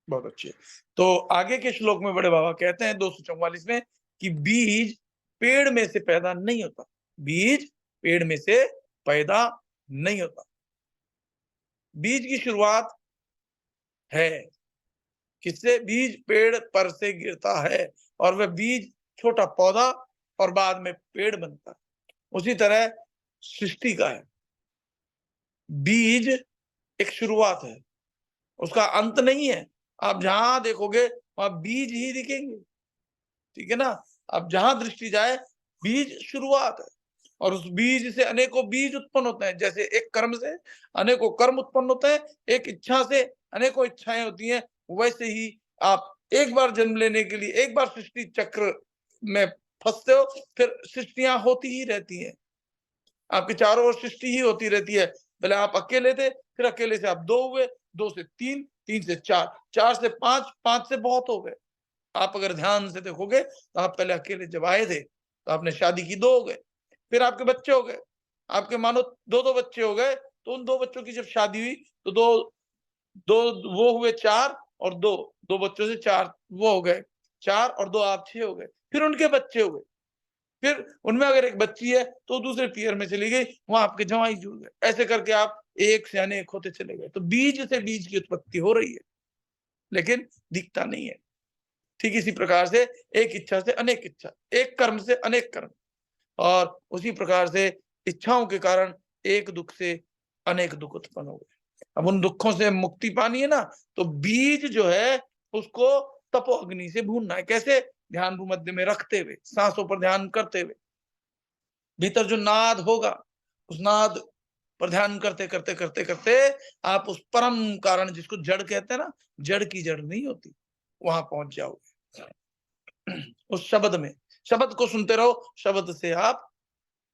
बहुत अच्छे। तो आगे के श्लोक में बड़े बाबा कहते हैं 244 में कि बीज पेड़ में से पैदा नहीं होता, बीज पेड़ में से पैदा नहीं होता। बीज की शुरुआत है किससे? बीज पेड़ पर से गिरता है और वह बीज छोटा पौधा और बाद में पेड़ बनता है। उसी तरह सृष्टि का है, बीज एक शुरुआत है, उसका अंत नहीं है। आप जहां देखोगे वहां बीज ही दिखेंगे, ठीक है ना। अब जहां दृष्टि जाए बीज शुरुआत है और उस बीज से अनेकों बीज उत्पन्न होते हैं। जैसे एक कर्म से अनेकों कर्म उत्पन्न होते हैं, एक इच्छा से अनेकों इच्छाएं होती हैं, वैसे ही आप एक बार जन्म लेने के लिए एक बार सृष्टि चक्र में फंसते हो, फिर सृष्टियां होती ही रहती हैं, आपके चारों ओर सृष्टि ही होती रहती है। पहले आप अकेले थे, फिर अकेले से आप दो हुए, दो से तीन, तीन से चार, चार से पांच, पांच से बहुत हो गए। आप अगर ध्यान से देखोगे तो आप पहले अकेले जब आए थे तो आपने शादी की, दो हो गए, फिर आपके बच्चे हो गए, आपके मानो दो दो बच्चे हो गए, तो उन दो बच्चों की जब शादी हुई तो दो दो वो हुए चार, और दो दो बच्चों से चार वो हो गए, चार और दो आप छह हो गए, फिर उनके बच्चे हो गए, फिर उनमें अगर एक बच्ची है तो दूसरे पीयर में चली गई, वहां आपके जवाई जुड़ गए, ऐसे करके आप एक से अनेक होते चले गए। तो बीज से बीज की उत्पत्ति हो रही है, लेकिन दिखता नहीं है। ठीक इसी प्रकार से एक इच्छा से अनेक इच्छा, एक कर्म से अनेक कर्म, और उसी प्रकार से इच्छाओं के कारण एक दुख से अनेक दुख उत्पन्न हो गए। अब उन दुखों से मुक्ति पानी है ना, तो बीज जो है उसको तपो अग्नि से भूनना है। कैसे? ध्यान भूमध्य में रखते हुए, सांसों पर ध्यान करते हुए, भीतर जो नाद होगा उस नाद पर ध्यान करते करते करते करते आप उस परम कारण, जिसको जड़ कहते हैं ना, जड़ की जड़ नहीं होती, वहां पहुंच जाओगे। उस शब्द में, शब्द को सुनते रहो, शब्द से आप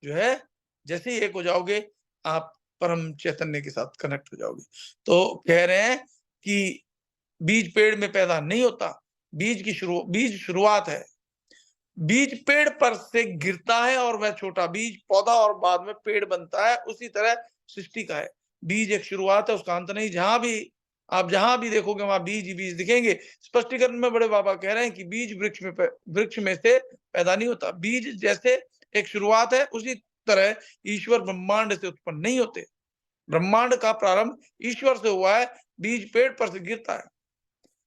जो है जैसे ही एक हो जाओगे, आप परम चैतन्य के साथ कनेक्ट हो जाओगे। तो कह रहे हैं कि बीज पेड़ में पैदा नहीं होता, बीज शुरुआत है। बीज पेड़ पर से गिरता है और वह छोटा बीज पौधा और बाद में पेड़ बनता है। उसी तरह सृष्टि का है, बीज एक शुरुआत है, उसका अंत नहीं। जहां भी देखोगे वहां बीज ही बीज दिखेंगे। स्पष्टीकरण में बड़े बाबा कह रहे हैं कि बीज वृक्ष में से पैदा नहीं होता। बीज जैसे एक शुरुआत है, उसी तरह ईश्वर ब्रह्मांड से उत्पन्न नहीं होते। ब्रह्मांड का प्रारंभ ईश्वर से हुआ है। बीज पेड़ पर से गिरता है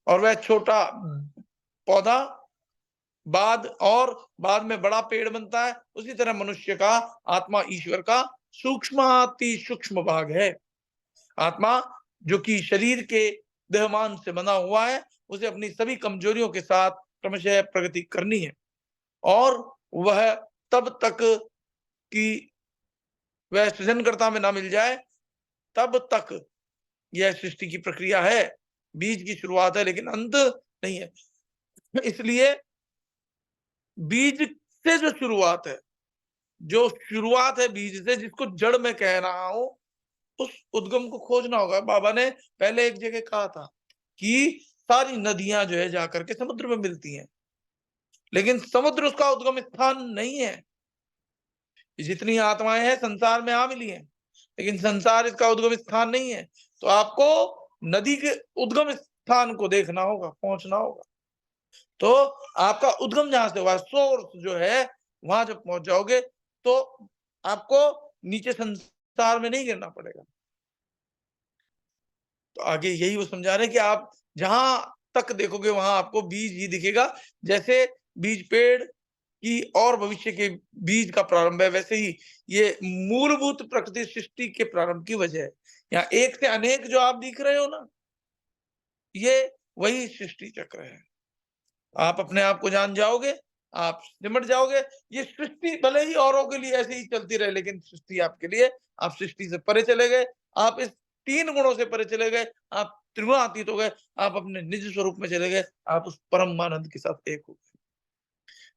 और वह छोटा पौधा बाद में बड़ा पेड़ बनता है। उसी तरह मनुष्य का आत्मा ईश्वर का सूक्ष्माति सूक्ष्म भाग है। आत्मा जो कि शरीर के देहमान से बना हुआ है, उसे अपनी सभी कमजोरियों के साथ क्रमशः प्रगति करनी है, और वह तब तक कि वह सृजनकर्ता में ना मिल जाए, तब तक यह सृष्टि की प्रक्रिया है। बीज की शुरुआत है लेकिन अंत नहीं है। इसलिए बीज से जो शुरुआत है बीज से, जिसको जड़ में कह रहा हूं, उस उद्गम को खोजना होगा। बाबा ने पहले एक जगह कहा था कि सारी नदियां जो है जाकर के समुद्र में मिलती हैं, लेकिन समुद्र उसका उद्गम स्थान नहीं है। जितनी आत्माएं हैं संसार में आ मिली हैं, लेकिन संसार इसका उद्गम स्थान नहीं है। तो आपको नदी के उद्गम स्थान को देखना होगा, पहुंचना होगा। तो आपका उद्गम जहां से हुआ, सोर्स जो है, वहां जब पहुंच जाओगे तो आपको नीचे संसार में नहीं गिरना पड़ेगा। तो आगे यही वो समझा रहे हैं कि आप जहां तक देखोगे वहां आपको बीज ही दिखेगा। जैसे बीज पेड़ की और भविष्य के बीज का प्रारंभ है, वैसे ही ये मूलभूत प्रकृति सृष्टि के प्रारंभ की वजह है। यहाँ एक से अनेक जो आप दिख रहे हो ना, ये वही सृष्टि चक्र है। आप अपने आप को जान जाओगे, आप सिमट जाओगे। ये सृष्टि भले ही औरों के लिए ऐसे ही चलती रहे, लेकिन सृष्टि आपके लिए, आप सृष्टि से परे चले गए, आप इस तीन गुणों से परे चले गए, आप त्रिगुणातीत हो गए, आप अपने निज स्वरूप में चले गए, आप उस परम आनंद के साथ एक हो गए।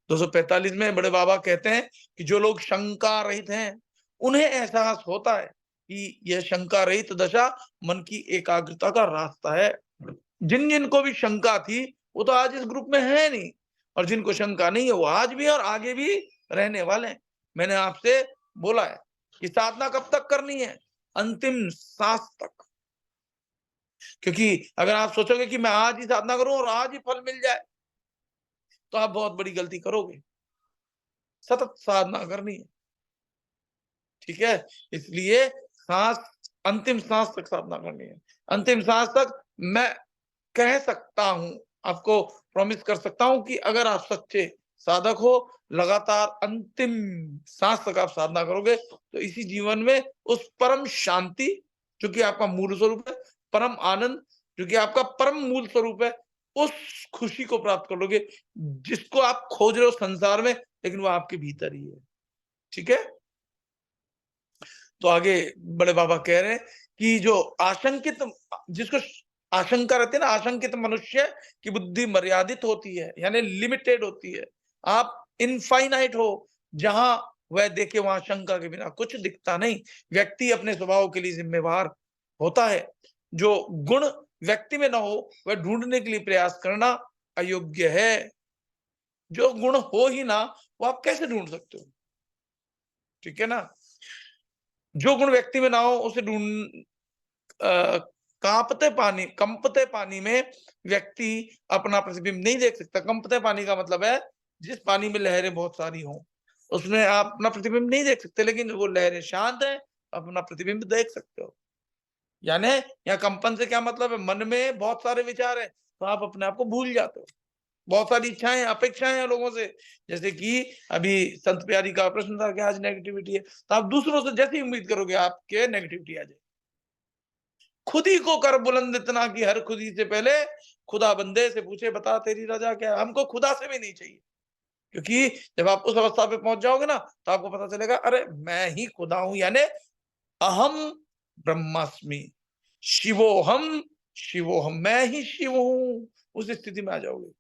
245 में बड़े बाबा कहते हैं कि जो लोग शंका रहित हैं, उन्हें एहसास होता है कि यह शंका रहित दशा मन की एकाग्रता का रास्ता है। जिन जिनको भी शंका थी वो तो आज इस ग्रुप में है नहीं, और जिनको शंका नहीं है वो आज भी और आगे भी रहने वाले हैं। मैंने आपसे बोला है कि साधना कब तक करनी है? अंतिम सांस तक। क्योंकि अगर आप सोचोगे कि मैं आज ही साधना करूं और आज ही फल मिल जाए, तो आप बहुत बड़ी गलती करोगे। सतत साधना करनी है, ठीक है? इसलिए सांस, अंतिम सांस तक साधना करनी है। अंतिम सांस तक मैं कह सकता हूं, आपको प्रॉमिस कर सकता हूं कि अगर आप सच्चे साधक हो, लगातार अंतिम सांस तक आप साधना करोगे, तो इसी जीवन में उस परम शांति जो कि आपका मूल स्वरूप है, परम आनंद जो कि आपका परम मूल स्वरूप है, उस खुशी को प्राप्त कर लोगे जिसको आप खोज रहे हो संसार में, लेकिन वो आपके भीतर ही है। ठीक है? तो आगे बड़े बाबा कह रहे हैं कि जो आशंकित, जिसको आशंका रहती है ना, आशंकित मनुष्य की बुद्धि मर्यादित होती है, यानी लिमिटेड होती है। आप इनफाइनाइट हो, जहां वह देखे वहां शंका के बिना कुछ दिखता नहीं। व्यक्ति अपने स्वभाव के लिए जिम्मेवार होता है। जो गुण व्यक्ति में ना हो, वह ढूंढने के लिए प्रयास करना अयोग्य है। जो गुण हो ही ना, वो आप कैसे ढूंढ सकते हो? ठीक है ना? जो गुण व्यक्ति में ना हो, उसे ढूंढ अ, कंपते पानी में व्यक्ति अपना प्रतिबिंब नहीं देख सकता। कंपते पानी का मतलब है जिस पानी में लहरें बहुत सारी हों, उसमें आप अपना प्रतिबिंब नहीं देख सकते, लेकिन वो लहरें शांत हैं, अपना प्रतिबिंब देख सकते हो। यानी यहाँ कंपन से क्या मतलब है? मन में बहुत सारे विचार हैं, तो आप अपने आप को भूल जाते हो। बहुत सारी इच्छाएं, अपेक्षाएं हैं लोगों से, जैसे कि अभी संत प्यारी का प्रश्न था कि आज नेगेटिविटी है, तो आप दूसरों से जैसी उम्मीद करोगे आपके नेगेटिविटी आ जाए। खुद ही को कर बुलंद इतना कि हर खुदी से पहले खुदा बंदे से पूछे बता तेरी रजा क्या है। हमको खुदा से भी नहीं चाहिए, क्योंकि जब आप उस अवस्था पे पहुंच जाओगे ना, तो आपको पता चलेगा अरे मैं ही खुदा हूं, यानी अहम ब्रह्मास्मि, शिवोहम शिवोहम, मैं ही शिव हूं। उस स्थिति में आ जाओगे।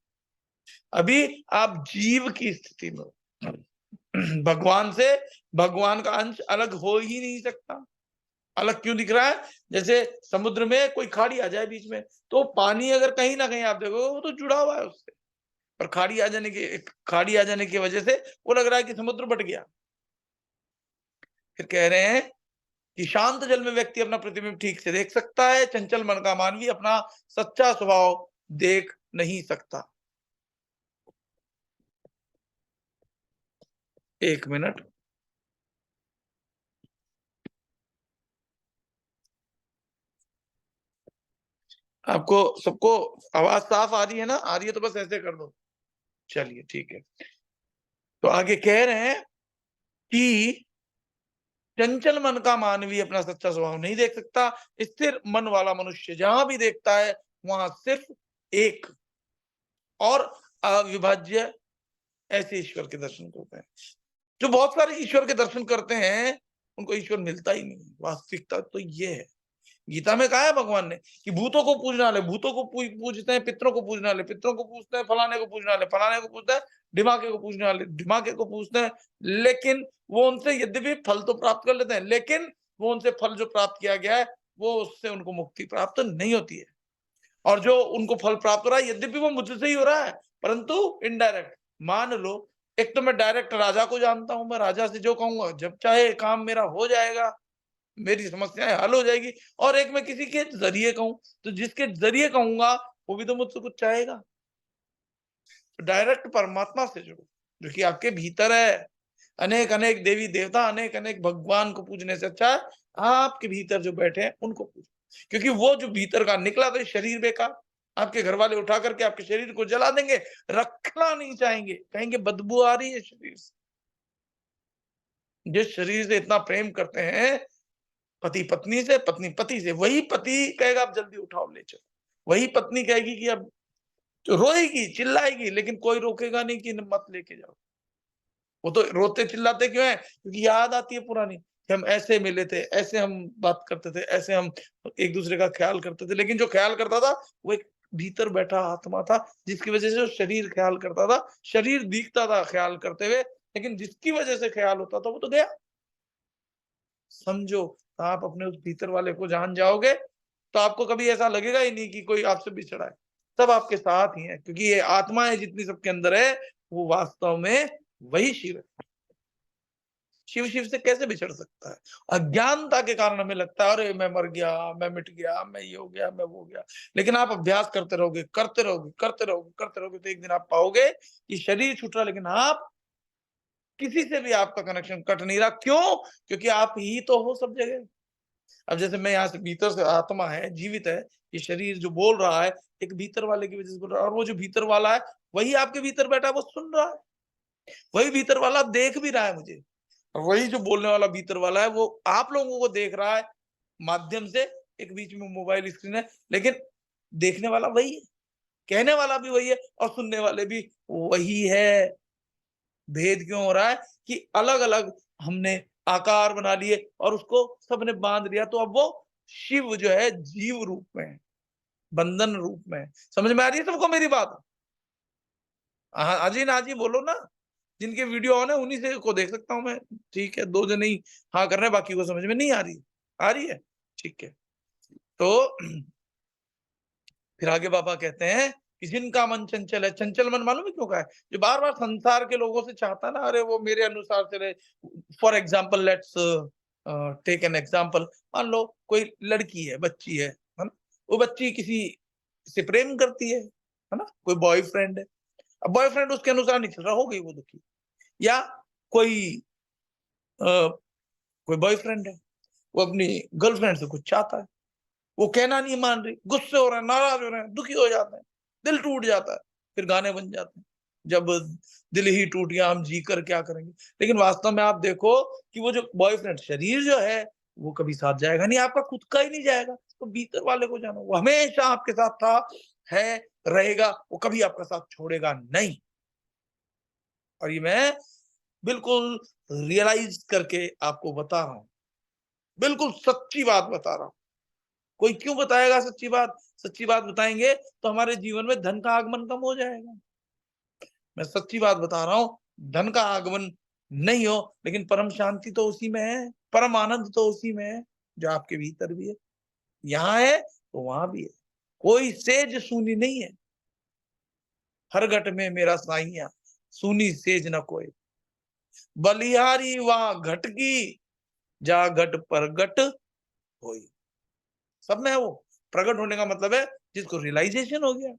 अभी आप जीव की स्थिति में हो। भगवान से भगवान का अंश अलग हो ही नहीं सकता। अलग क्यों दिख रहा है? जैसे समुद्र में कोई खाड़ी आ जाए बीच में, तो पानी अगर कहीं ना कहीं आप देखोगे वो तो जुड़ा हुआ है उससे, और खाड़ी आ जाने की वजह से वो लग रहा है कि समुद्र बट गया। फिर कह रहे हैं कि शांत जल में व्यक्ति अपना प्रतिबिंब ठीक से देख सकता है, चंचल मन का मानवी अपना सच्चा स्वभाव देख नहीं सकता। 1 मिनट। आपको सबको आवाज साफ आ रही है ना? आ रही है तो बस ऐसे कर दो। चलिए ठीक है। तो आगे कह रहे हैं कि चंचल मन का मानवी अपना सच्चा स्वभाव नहीं देख सकता। स्थिर मन वाला मनुष्य जहां भी देखता है, वहां सिर्फ एक और अविभाज्य ऐसे ईश्वर के दर्शन करते हैं। जो बहुत सारे ईश्वर के दर्शन करते हैं, उनको ईश्वर मिलता ही नहीं। वास्तविकता तो ये है। गीता में कहा है भगवान ने कि भूतों को पूजना वाले भूतों को पूजते हैं, पितरों को पूजने वाले पितरों को पूजते हैं, फलाने को पूजने वाले फलाने को पूजते हैं, ढिमाके को पूजने वाले ढिमाके को पूजते हैं। लेकिन वो उनसे यद्यपि फल तो प्राप्त कर लेते हैं, लेकिन वो उनसे फल जो प्राप्त किया गया है, वो उससे उनको मुक्ति प्राप्त नहीं होती है। और जो उनको फल प्राप्त हो रहा है, यद्यपि वो मुझसे ही हो रहा है, परंतु इनडायरेक्ट। मान लो, एक तो मैं डायरेक्ट राजा को जानता हूं, मैं राजा से जो कहूंगा जब चाहे काम मेरा हो जाएगा, मेरी समस्याएं हल हो जाएगी। और एक मैं किसी के जरिए कहूं, तो जिसके जरिए कहूंगा वो भी तो मुझसे कुछ चाहेगा। तो डायरेक्ट परमात्मा से जुड़ो, जो कि आपके भीतर है। अनेक अनेक देवी देवता, अनेक अनेक भगवान को पूजने से अच्छा है आपके भीतर जो बैठे हैं उनको पूजो। क्योंकि वो जो भीतर का निकला तो शरीर बेकार। आपके घर वाले उठा करके आपके शरीर को जला देंगे, रखना नहीं चाहेंगे, कहेंगे बदबू आ रही है शरीर से। जिस शरीर से इतना प्रेम करते हैं, पति पत्नी से, पत्नी पति से, वही पति कहेगा आप जल्दी उठाओ ले चलो। वही पत्नी कहेगी कि अब, तो रोएगी चिल्लाएगी, लेकिन कोई रोकेगा नहीं कि मत लेके जाओ। वो तो रोते चिल्लाते क्यों है? क्योंकि याद आती है पुरानी कि हम ऐसे मिले थे, ऐसे हम बात करते थे, ऐसे हम एक दूसरे का ख्याल करते थे। लेकिन जो ख्याल करता था वो एक भीतर बैठा आत्मा था, जिसकी वजह से वो शरीर ख्याल करता था। शरीर दिखता था ख्याल करते हुए, लेकिन जिसकी वजह से ख्याल होता था वो तो गया। समझो, आप अपने उस भीतर वाले को जान जाओगे, तो आपको कभी ऐसा लगेगा ही नहीं कि कोई आपसे बिछड़ा है। सब आपके साथ ही है, क्योंकि ये आत्मा है जितनी सबके अंदर है, वो वास्तव में वही शिव है। शिव शिव से कैसे बिछड़ सकता है? अज्ञानता के कारण हमें लगता है अरे मैं मर गया, मैं मिट गया, मैं ये हो गया, मैं वो हो गया। लेकिन आप अभ्यास करते रहोगे, करते रहोगे, करते रहोगे, करते रहोगे, तो एक दिन आप पाओगे कि शरीर छूट रहा, लेकिन आप किसी से भी आपका कनेक्शन कट नहीं रहा। क्यों? क्योंकि आप ही तो हो सब जगह। अब जैसे मैं यहाँ से भीतर से आत्मा है, जीवित है, ये शरीर जो बोल रहा है, एक भीतर वाले की वजह से बोल रहा है, और वो जो भीतर वाला है, वही आपके भीतर बैठा है, वो सुन रहा है। वही भीतर वाला देख भी रहा है मुझे। और वही जो बोलने वाला भीतर वाला है, वो आप लोगों को देख रहा है माध्यम से, एक बीच में मोबाइल स्क्रीन है, लेकिन देखने वाला वही है, कहने वाला भी वही है और सुनने वाले भी वही है। भेद क्यों हो रहा है कि अलग-अलग हमने आकार बना लिए और उसको सबने बांध लिया, तो अब वो शिव जो है जीव रूप में है, बंधन रूप में है। समझ में आ रही है सबको मेरी बात? हाँ, हाँ जी, ना जी बोलो ना। जिनके वीडियो ऑन है उन्हीं से को देख सकता हूँ मैं। ठीक है, 2 जने ही हाँ कर रहे हैं, बाकी को समझ में नहीं आ रही। आ रही है? ठीक है। तो फिर आगे बाबा कहते हैं कि जिनका मन चंचल है, चंचल मन मालूम है क्यों का है? जो बार-बार संसार के लोगों से चाहता है ना, अरे वो मेरे अनुसार चले। For example let's take an example. मान लो कोई लड़की है, बच्ची है ना? वो बच्ची किसी से प्रेम करती है ना? कोई बॉयफ्रेंड है। अब बॉयफ्रेंड उसके अनुसार नहीं चल रहा, हो गई वो दुखी। या कोई अ, कोई बॉयफ्रेंड है, वो अपनी गर्लफ्रेंड से कुछ चाहता है, वो कहना नहीं मान रही, गुस्से हो रहे हैं, नाराज हो रहे हैं, दुखी हो जाते हैं, दिल टूट जाता है, फिर गाने बन जाते हैं, जब दिल ही टूट गया हम जी कर क्या करेंगे। लेकिन वास्तव में आप देखो कि वो जो बॉयफ्रेंड शरीर जो है, वो कभी साथ जाएगा नहीं, आपका खुद का ही नहीं जाएगा, तो भीतर वाले को जानो, वो हमेशा आपके साथ था, है, रहेगा, वो कभी आपका साथ छोड़ेगा नहीं। और ये मैं बिल्कुल रियलाइज करके आपको बता रहा हूँ, बिल्कुल सच्ची बात बता रहा हूँ। कोई क्यों बताएगा सच्ची बात? सच्ची बात बताएँगे तो हमारे जीवन में धन का आगमन कम हो जाएगा। मैं सच्ची बात बता रहा हूँ, धन का आगमन नहीं हो, लेकिन परम शांति तो उसी में है, परम आनंद तो उसी में है, जो आपके भीतर भी है। यहाँ है तो वहाँ भी है। कोई सेज सूनी नहीं है। हर घट में मेरा साइयाँ, सूनी सेज न कोई। बलिहारी वहाँ घट की, जा घट परगट होई। सब में है वो। प्रकट होने का मतलब है जिसको रियलाइजेशन हो गया।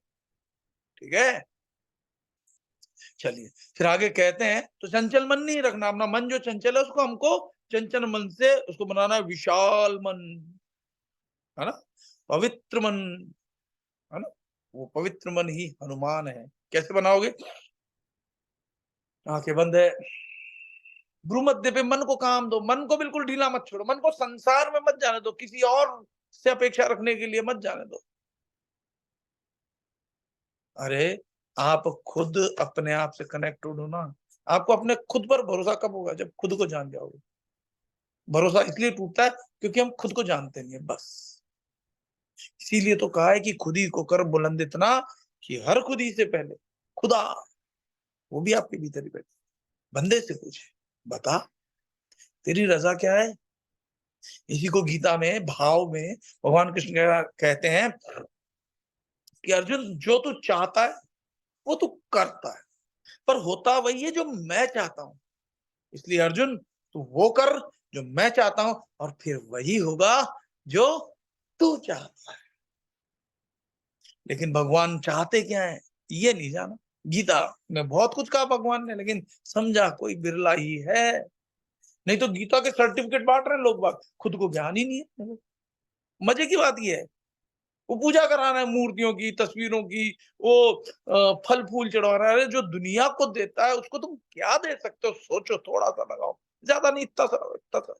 ठीक है? चलिए, फिर आगे कहते हैं तो चंचल मन नहीं रखना, अपना मन जो चंचल है उसको हमको चंचल मन से उसको बनाना है विशाल मन, है ना? पवित्र मन, है ना? वो पवित्र मन ही हनुमान है। कैसे बनाओगे? आंखें बंद है, भ्रूमध्य पे मन को काम दो, मन को बिल्कुल ढीला मत छोड़ो, मन को संसार में मत जाने दो, किसी और से अपेक्षा रखने के लिए मत जाने दो। अरे आप खुद अपने आप से कनेक्टेड हो ना, आपको अपने खुद पर भरोसा कब होगा? जब खुद को जान जाओगे। भरोसा इसलिए टूटता है क्योंकि हम खुद को जानते नहीं है, बस। इसीलिए तो कहा है कि खुद ही को कर बुलंद इतना कि हर खुदी से पहले खुदा, वो भी आपके भीतर ही बैठे। बंदे से पूछे, बता तेरी रजा क्या है? इसी को गीता में भाव में भगवान कृष्ण कहते हैं कि अर्जुन जो तू चाहता है वो तू करता है, पर होता वही है जो मैं चाहता हूं। इसलिए अर्जुन तू वो कर जो मैं चाहता हूं, और फिर वही होगा जो तू चाहता है। लेकिन भगवान चाहते क्या है ये नहीं जाना। गीता में बहुत कुछ कहा भगवान ने, लेकिन समझा कोई बिरला ही है। नहीं तो गीता के सर्टिफिकेट बांट रहे हैं लोग बाग, खुद को ज्ञान ही नहीं है। मजे की बात ये है, वो पूजा करा रहे हैं मूर्तियों की, तस्वीरों की, वो फल फूल चढ़वा रहा है। जो दुनिया को देता है उसको तुम क्या दे सकते हो? सोचो, थोड़ा सा लगाओ, ज्यादा नहीं, इतना सा, इतना सा।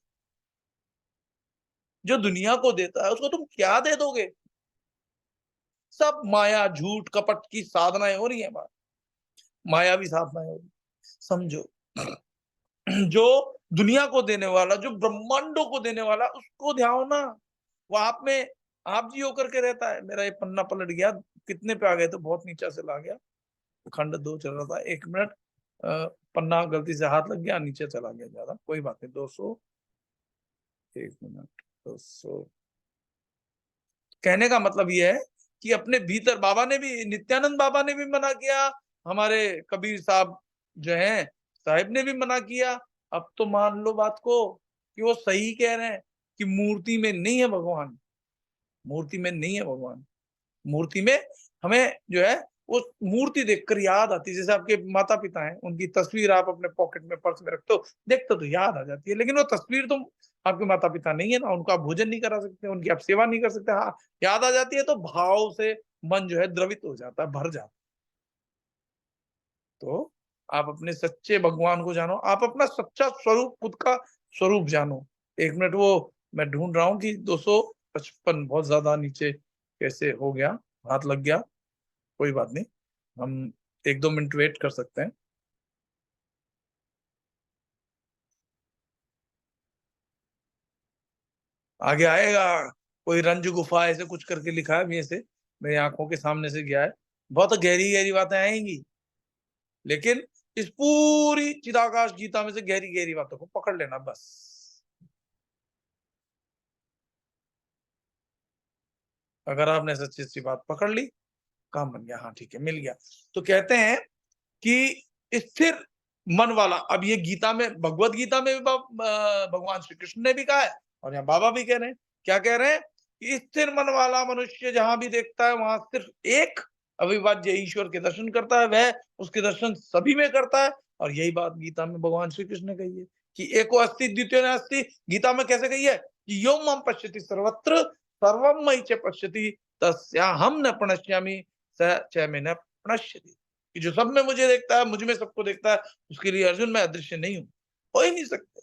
जो दुनिया को देता है उसको तुम क्या दे दोगे? सब माया, झूठ, कपट की साधनाएं हो रही है बात, मायावी साधनाएं हो रही। समझो, जो दुनिया को देने वाला, जो ब्रह्मांडों को देने वाला, उसको ध्यान ना। वो आप में आप जी होकर के रहता है। मेरा ये पन्ना पलट गया, कितने पे आ गए तो बहुत नीचा से ला गया। खंड 2 चल रहा था, 1 मिनट। पन्ना गलती से हाथ लग गया, नीचे चला गया ज्यादा, कोई बात नहीं। 200, 1 मिनट, 200। कहने का मतलब ये है कि अपने भीतर, बाबा ने भी, नित्यानंद बाबा ने भी मना किया, हमारे कबीर साहब जो हैं साहिब ने भी मना किया अब तो मान लो बात को कि वो सही कह रहे हैं कि मूर्ति में नहीं है भगवान, मूर्ति में नहीं है भगवान। मूर्ति में हमें जो है वो मूर्ति देखकर याद आती है। जैसे आपके माता-पिता हैं, उनकी तस्वीर आप अपने पॉकेट में, पर्स में रखते हो, देखते हो तो याद आ जाती है। लेकिन वो तस्वीर तो आपके माता-पिता नहीं है ना, उनका आप भोजन नहीं करा सकते, उनकी आप सेवा नहीं कर सकते। हाँ, याद आ जाती है तो भाव से मन जो है द्रवित हो जाता है, भर जाता है। तो आप अपने सच्चे भगवान को जानो, आप अपना सच्चा स्वरूप, खुद का स्वरूप जानो। 1 मिनट, वो मैं ढूँढ रहा हूँ कि 255 बहुत ज़्यादा नीचे कैसे हो गया, हाथ लग गया, कोई बात नहीं। हम 1-2 मिनट वेट कर सकते हैं। आगे आएगा, कोई रंज गुफ़ा ऐसे कुछ करके लिखा है अभी ऐसे, मेरी आँखों के सामने से गया है। बहुत गहरी-गहरी बातें आएँगी, लेकिन इस पूरी चिदाकाश गीता में से गहरी-गहरी बातों को पकड़ लेना बस। अगर आपने सच्ची-सच्ची बात पकड़ ली, काम बन गया, हाँ ठीक है, मिल गया। तो कहते हैं कि स्थिर मन वाला, अब ये गीता में, भगवत गीता में भी भगवान श्री कृष्ण ने भी कहा है और यहाँ बाबा भी कह रहे हैं। क्या कह रहे हैं? कि स्थिर मन वाला मनुष्य जहाँ भी देखता है वहां सिर्फ एक अविभाज्य ईश्वर के दर्शन करता है, वह उसके दर्शन सभी में करता है। और यही बात गीता में भगवान श्री कृष्ण ने कही है कि एको अस्ति द्वितीयो नास्ति। गीता में कैसे कही है कि यो मम पश्यति सर्वत्र सर्वम मयि च पश्यति तस्याहम न प्रणश्यामि स च मे न प्रणश्यति। कि जो सब में मुझे देखता है, मुझ में सबको देखता है, उसके लिए अर्जुन मैं अदृश्य नहीं हूँ, हो ही नहीं सकते।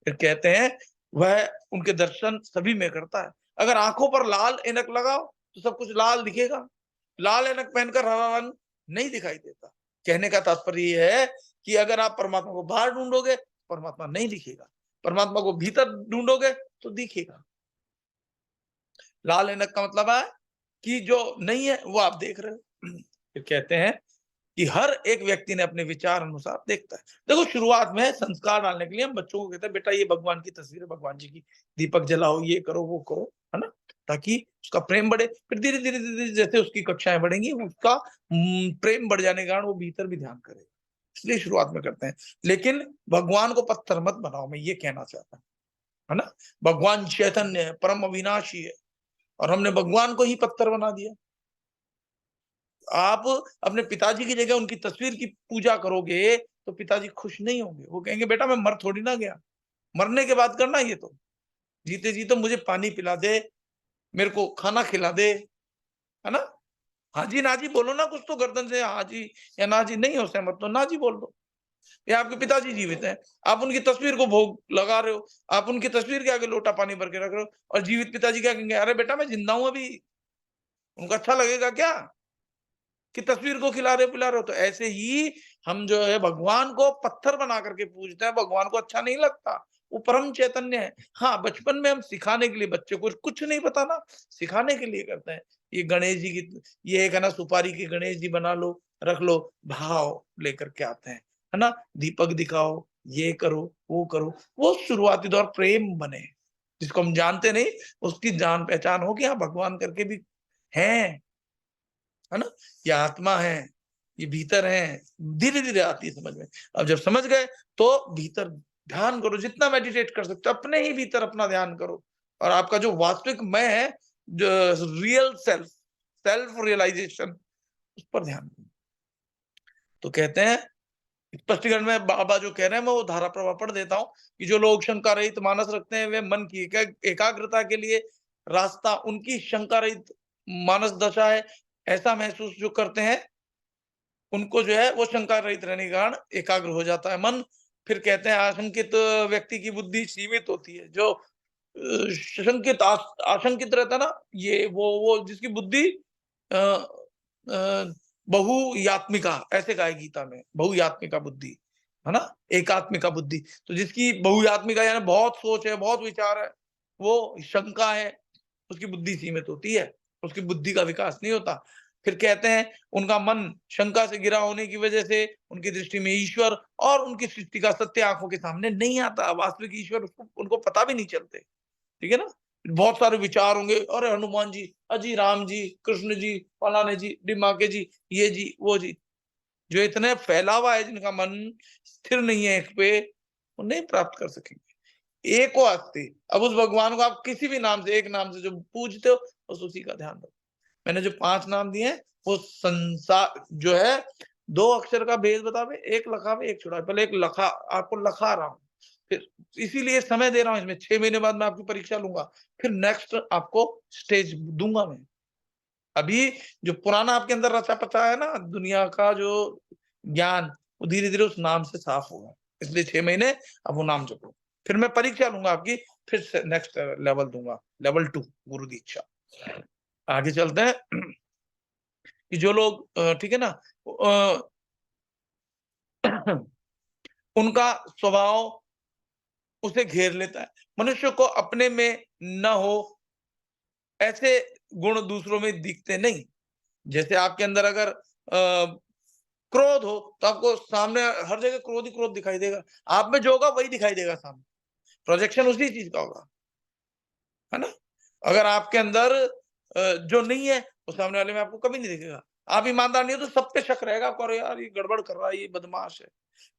फिर कहते हैं वह उनके दर्शन सभी में करता है। अगर आंखों पर लाल ऐनक लगाओ तो सब कुछ लाल दिखेगा, लाल ऐनक पहनकर हरा रंग नहीं दिखाई देता। कहने का तात्पर्य ये है कि अगर आप परमात्मा को बाहर ढूंढोगे, परमात्मा नहीं दिखेगा, परमात्मा को भीतर ढूंढोगे तो दिखेगा। लाल ऐनक का मतलब है कि जो नहीं है वो आप देख रहे हो। फिर कहते हैं कि हर एक व्यक्ति ने अपने विचार अनुसार देखता है। देखो, शुरुआत में संस्कार डालने के लिए हम बच्चों को कहते हैं बेटा ये भगवान की तस्वीर है, भगवान जी की, दीपक जलाओ, ये करो, वो करो, है ना? ताकि उसका प्रेम बढ़े। फिर धीरे-धीरे जैसे उसकी कक्षाएँ बढ़ेंगी, उसका प्रेम बढ़ जाने के कारण वो भीतर भी ध्यान करेगा। इसलिए शुरुआत में करते हैं। लेकिन भगवान को पत्थर मत बनाओ, मैं ये कहना चाहता हूँ, है ना? भगवान चैतन्य है, परम अविनाशी है और हमने भगवान को ही पत्थर बना दिया। आप अपने पिताजी की जगह उनकी तस्वीर की पूजा करोगे, तो पिताजी खुश नहीं होंगे। वो कहेंगे बेटा मैं मर थोड़ी ना गया, मरने के बाद करना ये तो। जीते-जी तो मुझे पानी पिला दे, मेरे को खाना खिला दे, है ना? हाँ जी, ना जी बोलो ना कुछ तो गर्दन से, हाँ जी या ना जी, नहीं हो सहमत तो ना जी बोल दो। ये आपके पिताजी जीवित हैं, आप उनकी तस्वीर को भोग लगा रहे हो, आप उनकी तस्वीर के आगे लोटा पानी भर के रख रहे हो और जीवित पिताजी क्या कहेंगे? अरे बेटा मैं जिंदा हूँ अभी, उनको अच्छा लगेगा क्या? कि तस्वीर को खिला रहे हो, पिला रहे हो। तो ऐसे ही हम जो है भगवान को पत्थर बना करके पूजते हैं, भगवान को अच्छा नहीं लगता। वो परम चैतन्य है। हाँ, बचपन में हम सिखाने के लिए बच्चे को कुछ नहीं पता ना, सिखाने के लिए करते हैं। ये गणेश जी की, ये एक है ना सुपारी के गणेश जी बना लो, रख लो, भाव लेकर के आते हैं, है ना? दीपक दिखाओ, ये करो, वो करो। वो शुरुआती दौर प्रेम बने, जिसको हम जानते नहीं, उसकी जान पहचान हो कि हाँ, भगवान करके भी हैं। है ना? ये आत्मा है, ये भीतर है, धीरे-धीरे आती है समझ में। अब जब समझ गए तो भीतर ध्यान करो, जितना मेडिटेट कर सकते हो, अपने ही भीतर अपना ध्यान करो और आपका जो वास्तविक मैं है, जो रियल सेल्फ, सेल्फ रियलाइजेशन, उस पर ध्यान दो। तो कहते हैं स्पष्टीकरण में बाबा जो कह रहे हैं मैं वो धारा प्रवाह पढ़ देता हूँ कि जो लोग शंका रहित मानस रखते हैं वे मन की एकाग्रता के लिए रास्ता उनकी शंका रहित मानस दशा है। ऐसा महसूस जो करते हैं उनको जो है वो शंका रहित रहने के कारण एकाग्र हो जाता है मन। फिर कहते हैं आशंकित व्यक्ति की बुद्धि सीमित होती है। जो शंकित आशंकित रहता है ना, ये वो जिसकी बुद्धि अ, अ, बहुयात्मिका, ऐसे कहा है गीता में, बहुयात्मिका बुद्धि, है ना? एकात्मिका बुद्धि। तो जिसकी बहुयात्मिका यानी बहुत सोच है, बहुत विचार है, वो शंका है, उसकी बुद्धि सीमित होती है, उसकी बुद्धि का विकास नहीं होता। फिर कहते हैं उनका मन शंका से घिरा होने की वजह से उनकी दृष्टि में ईश्वर और उनकी सृष्टि का सत्य आंखों के सामने नहीं आता। वास्तविक ईश्वर उसको उनको पता भी नहीं चलते। ठीक है ना? बहुत सारे विचार होंगे, अरे हनुमान जी, अजी राम जी, कृष्ण जी, फलाने जी, डिमाके जी, ये जी, वो जी। जो इतने फैला हुआ है जिनका मन स्थिर नहीं है एक पे, वो नहीं प्राप्त कर सकेंगे। एको अस्ति, अब उस भगवान को आप किसी भी नाम से, एक नाम से जो पूजते हो, बस उसी का ध्यान रखो। मैंने जो 5 नाम दिए हैं, वो संसार जो है 2 अक्षर का भेद बतावे, एक लखावे, एक छुड़ावे। पहले एक लखा आपको लखा रहा हूँ, फिर इसीलिए समय दे रहा हूँ इसमें, 6 महीने बाद मैं आपकी परीक्षा लूँगा, फिर नेक्स्ट आपको स्टेज दूँगा मैं। अभी जो पुराना आपके अंदर रचा-पचा है ना दुनिया का जो ज्ञान, वो धीरे-धीरे उस नाम से साफ होगा। इसलिए 6 महीने अब वो नाम जपो। फिर मैं परीक्षा लूँगा आपकी, फिर से नेक्स्ट लेवल दूँगा, लेवल 2 गुरु दीक्षा। आगे चलते हैं कि जो लोग ठीक है ना उनका स्वभाव उसे घेर लेता है। मनुष्य को अपने में न हो ऐसे गुण दूसरों में दिखते नहीं। जैसे आपके अंदर अगर क्रोध हो तो आपको सामने हर जगह क्रोध ही क्रोध दिखाई देगा। आप में जो होगा वही दिखाई देगा सामने। प्रोजेक्शन उसी चीज का होगा, है ना? अगर आपके अंदर जो नहीं है वो सामने वाले में आपको कभी नहीं दिखेगा। आप ईमानदार नहीं हो तो सब पे शक रहेगा आपको, अरे यार ये गड़बड़ कर रहा है, ये बदमाश है।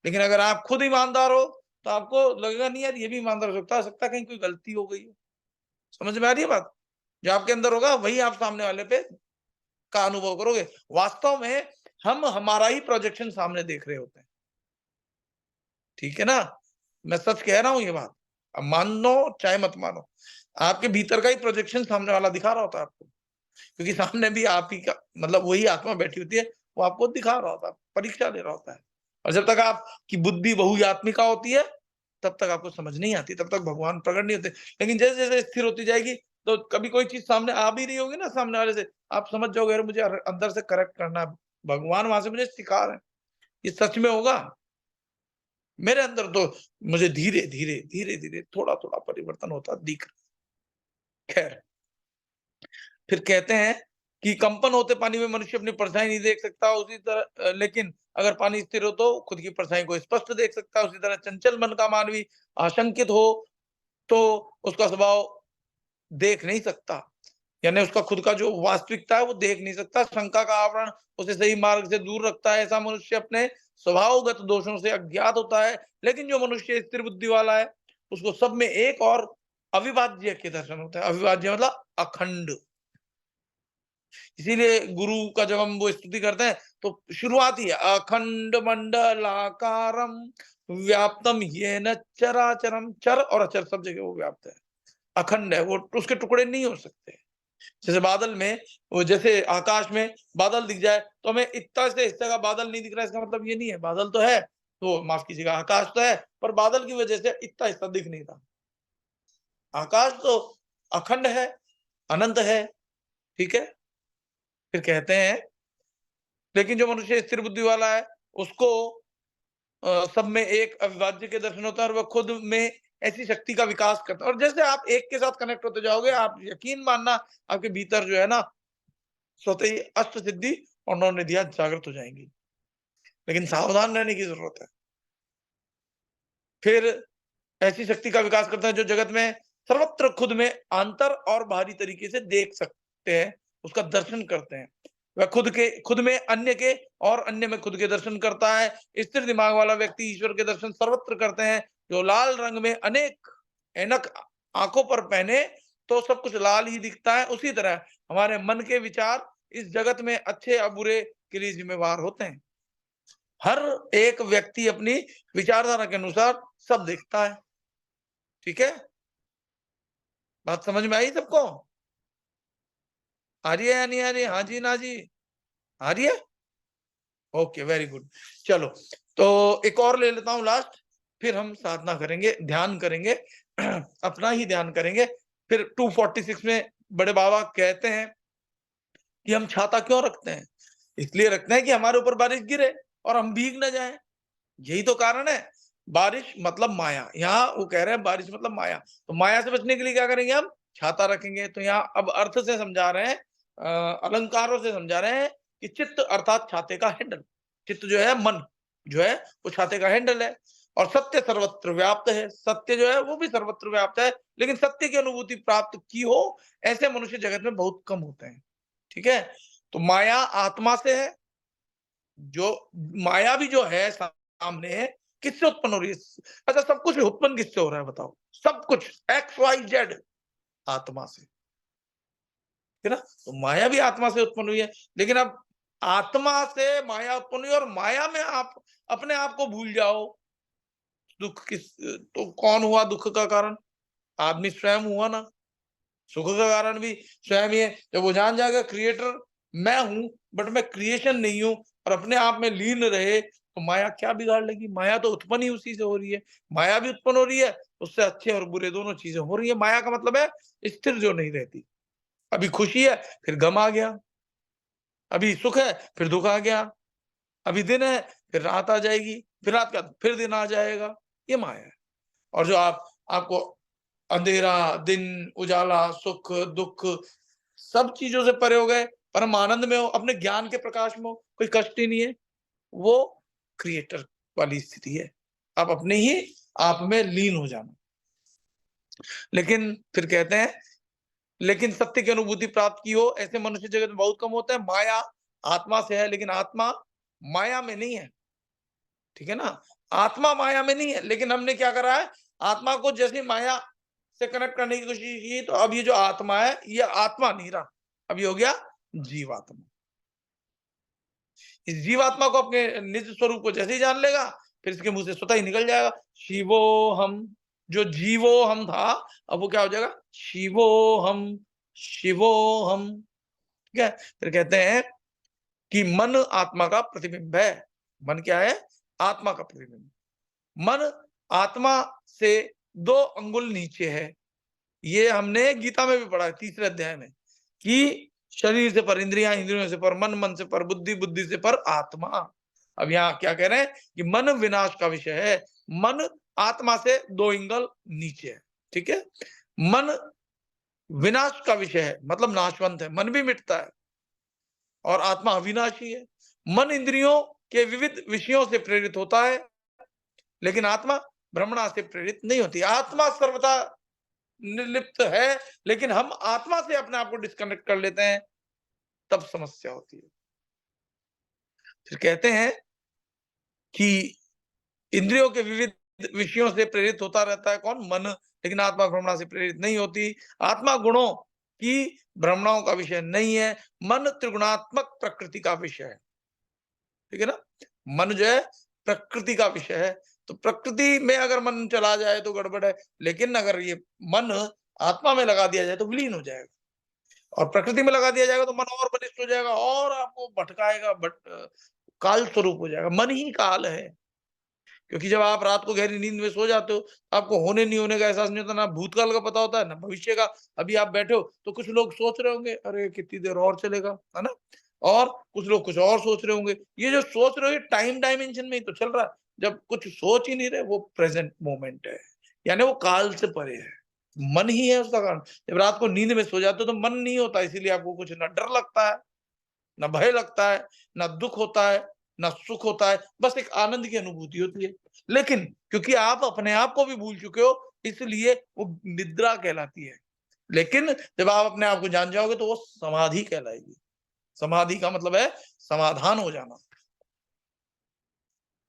लेकिन अगर आप खुद ईमानदार हो तो आपको लगेगा नहीं यार ये भी ईमानदार हो सकता है कहीं कोई गलती हो गई हो। समझ में आ रही है बात? जो आपके अंदर होगा वही आप सामने वाले पे का अनुभव करोगे। वास्तव में हम हमारा ही प्रोजेक्शन सामने देख रहे होते हैं। ठीक है ना? मैं सच कह रहा हूँ ये बात। अब मानो चाहे मत मानो। आपके भीतर का ही प्रोजेक्शन सामने वाला दिखा रहा होता है आपको। क्योंकि सामने भी आप ही का मतलब वही आत्मा बैठी होती है, वो आपको दिखा रहा होता है, परीक्षा ले रहा होता है। और जब तक आपकी बुद्धि बहुआत्मिका होती है, तब तक आपको समझ नहीं आती, तब तक भगवान प्रकट नहीं होते। लेकिन जैसे-जैसे स्थिर होती जाएगी, तो कभी कोई चीज़ सामने आ भी रही होगी ना सामने वाले से, आप समझ जाओगे अरे मुझे अंदर से करेक्ट करना है। भगवान वहाँ से मुझे सिखा रहे हैं। ये सच में होगा। मेरे अंदर तो मुझे धीरे-धीरे, धीरे-धीरे, थोड़ा-थोड़ा परिवर्तन होता दिख रहा है। खैर, फिर कहते हैं कि कंपन होते पानी में मनुष्य अपनी परछाई नहीं देख सकता, उसी तरह लेकिन अगर पानी स्थिर हो तो खुद की परछाई को स्पष्ट देख सकता है। उसी तरह चंचल मन का मानवी आशंकित हो तो उसका स्वभाव देख नहीं सकता। यानी उसका खुद का जो वास्तविकता है वो देख नहीं सकता। शंका का आवरण उसे सही मार्ग से दूर रखता है। ऐसा मनुष्य अपने स्वभावगत दोषों से अज्ञात होता है। लेकिन जो मनुष्य स्थिर बुद्धि वाला है, उसको सब में एक और अविभाज्य के दर्शन होता है। अविभाज्य मतलब अखंड। इसीलिए गुरु का जब हम वो स्तुति करते हैं तो शुरुआत ही है अखंड मंडलाकारम व्याप्तम येन चराचरम। चर और अचर सब जगह वो व्याप्त है, अखंड है, वो उसके टुकड़े नहीं हो सकते। जैसे बादल में वो जैसे आकाश में बादल दिख जाए तो हमें इतना से हिस्से का बादल नहीं दिख रहा है, इसका मतलब ये नहीं है बादल तो है, तो माफ कीजिएगा आकाश तो है पर बादल की वजह से इतना हिस्सा दिख नहीं रहा। आकाश तो अखंड है, अनंत है। ठीक है, फिर कहते हैं लेकिन जो मनुष्य स्थिर बुद्धि वाला है उसको सब में एक अविभाज्य के दर्शन होता है और वह खुद में ऐसी शक्ति का विकास करता है। और जैसे आप एक के साथ कनेक्ट होते जाओगे, आप यकीन मानना आपके भीतर जो है ना स्वतः ही अष्ट सिद्धि और नौ निधियां जागृत हो जाएंगी। लेकिन सावधान रहने की जरूरत है। फिर ऐसी शक्ति का विकास करता है जो जगत में सर्वत्र खुद में आंतर और बाहरी तरीके से देख सकते हैं, उसका दर्शन करते हैं। वह खुद में अन्य के और अन्य में खुद के दर्शन करता है। स्थिर दिमाग वाला व्यक्ति ईश्वर के दर्शन सर्वत्र करते हैं। जो लाल रंग में अनेक ऐनक आंखों पर पहने तो सब कुछ लाल ही दिखता है, उसी तरह हमारे मन के विचार इस जगत में अच्छे या बुरे के लिए जिम्मेवार होते हैं। हर एक व्यक्ति अपनी विचारधारा के अनुसार सब देखता है। ठीक है, बात समझ में आई सबको? आ रही है या नहीं आ रही है? हाँ जी ना जी? आ रही है? Okay, very good. चलो, तो एक और ले लेता हूँ लास्ट, फिर हम साधना करेंगे, ध्यान करेंगे, अपना ही ध्यान करेंगे। फिर 246 में बड़े बाबा कहते हैं कि हम छाता क्यों रखते हैं? इसलिए रखते हैं कि हमारे ऊपर बारिश गिरे और हम भीग ना जाएं। यही तो कारण है। बारिश मतलब माया, यहाँ वो कह रहे हैं बारिश मतलब माया। तो माया से बचने के लिए क्या करेंगे हम? छाता रखेंगे। तो यहाँ अब अर्थ से समझा रहे हैं, अलंकारों से समझा रहे हैं कि चित्त अर्थात छाते का हैंडल। चित्त जो है, मन जो है, वो छाते का हैंडल है। और सत्य सर्वत्र व्याप्त है। सत्य जो है वो भी सर्वत्र व्याप्त है, लेकिन सत्य की अनुभूति प्राप्त की हो ऐसे मनुष्य जगत में बहुत कम होते हैं। ठीक है, तो माया आत्मा से है। जो माया भी जो है सामने किससे उत्पन्न हो रही है? अच्छा, सब कुछ उत्पन्न किससे हो रहा है बताओ? सब कुछ एक्स वाई जेड आत्मा से, है ना? तो माया भी आत्मा से उत्पन्न हुई है। लेकिन अब आत्मा से माया उत्पन्न हुई और माया में आप अपने आप को भूल जाओ, दुख किस तो कौन हुआ दुख का कारण? आदमी स्वयं हुआ ना। सुख का कारण भी स्वयं ही है। जब वो जान जाएगा क्रिएटर मैं हूं, बट मैं क्रिएशन नहीं हूं, और अपने आप में लीन रहे, तो माया क्या बिगाड़ लेगी? माया तो उत्पन्न ही उसी से हो रही है। माया भी उत्पन्न हो रही है, उससे अच्छे और बुरे दोनों चीजें हो रही है। माया का मतलब है स्थिर जो नहीं रहती। अभी खुशी है, फिर गम आ गया। अभी सुख है, फिर दुख आ गया। अभी दिन है, फिर रात आ जाएगी। फिर रात का फिर दिन आ जाएगा। ये माया है। और जो आपको अंधेरा, दिन, उजाला, सुख, दुख, सब चीजों से परे हो गए, परम आनंद में हो, अपने ज्ञान के प्रकाश में हो, कोई कष्ट ही नहीं है, वो क्रिएटर वाली स्थिति है। आप अपने ही आप में लीन हो जाना। लेकिन फिर कहते हैं, लेकिन सत्य की अनुभूति प्राप्त की हो ऐसे मनुष्य जगत में बहुत कम होते हैं। माया आत्मा से है, लेकिन आत्मा माया में नहीं है। ठीक है ना? आत्मा माया में नहीं है, लेकिन हमने क्या करा है, आत्मा को जैसे माया से कनेक्ट करने की कोशिश की, तो अब ये जो आत्मा है, ये आत्मा नहीं रहा, अब ये हो गया जीवात्मा। इस जीवात्मा को अपने निज स्वरूप को जैसे ही जान लेगा, फिर इसके मुंह से स्वतः ही निकल जाएगा शिवो हम। जो जीवो हम था, अब वो क्या हो जाएगा? शिवो हम, शिवो हम। ठीक है? फिर कहते हैं कि मन आत्मा का प्रतिबिंब है। मन क्या है? आत्मा का प्रतिबिंब। मन आत्मा से 2 अंगुल नीचे है। ये हमने गीता में भी पढ़ा है, तीसरे अध्याय में, कि शरीर से पर इंद्रियां, इंद्रियों से पर मन, मन से पर बुद्धि, बुद्धि से पर आत्मा। अब यहाँ क्या कह रहे हैं कि मन विनाश का विषय है। मन आत्मा से 2 इंगल नीचे है। ठीक है? मन विनाश का विषय है, मतलब नाशवंत है। मन भी मिटता है और आत्मा अविनाशी है। मन इंद्रियों के विविध विषयों से प्रेरित होता है, लेकिन आत्मा भ्रमणा से प्रेरित नहीं होती। आत्मा सर्वथा निर्लिप्त है, लेकिन हम आत्मा से अपने आप को डिस्कनेक्ट कर लेते हैं, तब समस्या होती है। फिर कहते हैं कि इंद्रियों के विविध विषयों से प्रेरित होता रहता है कौन? मन। लेकिन आत्मा भ्रमणा से प्रेरित नहीं होती। आत्मा गुणों की भ्रमणाओं का विषय नहीं है। मन त्रिगुणात्मक प्रकृति का विषय है। ठीक है ना? मन जो है प्रकृति का विषय है। तो प्रकृति में अगर मन चला जाए तो गड़बड़ है, लेकिन अगर ये मन आत्मा में लगा दिया जाए तो विलीन हो जाएगा, और प्रकृति में लगा दिया जाएगा तो मन और बलिष्ठ हो जाएगा और आपको भटकाएगा, काल स्वरूप हो जाएगा। मन ही काल है। क्योंकि जब आप रात को गहरी नींद में सो जाते हो, आपको होने नहीं होने का एहसास नहीं होता, ना भूतकाल का पता होता है, ना भविष्य का। अभी आप बैठे हो तो कुछ लोग सोच रहे होंगे, अरे कितनी देर और चलेगा, है ना? और कुछ लोग कुछ और सोच रहे होंगे। ये जो सोच रहे हो, ये टाइम डायमेंशन में ही तो चल रहा है। जब कुछ सोच ही नहीं रहे, वो प्रेजेंट मोमेंट है, यानी वो काल से परे है। मन ही है उसका कारण। जब रात को नींद में सो जाते हो तो मन नहीं होता, इसीलिए आपको कुछ ना डर लगता है, ना भय लगता है, ना दुख होता है, ना सुख होता है, बस एक आनंद की अनुभूति होती है। लेकिन क्योंकि आप अपने आप को भी भूल चुके हो, इसलिए वो निद्रा कहलाती है। लेकिन जब आप अपने आप को जान जाओगे तो वो समाधि कहलाएगी। समाधि का मतलब है समाधान हो जाना।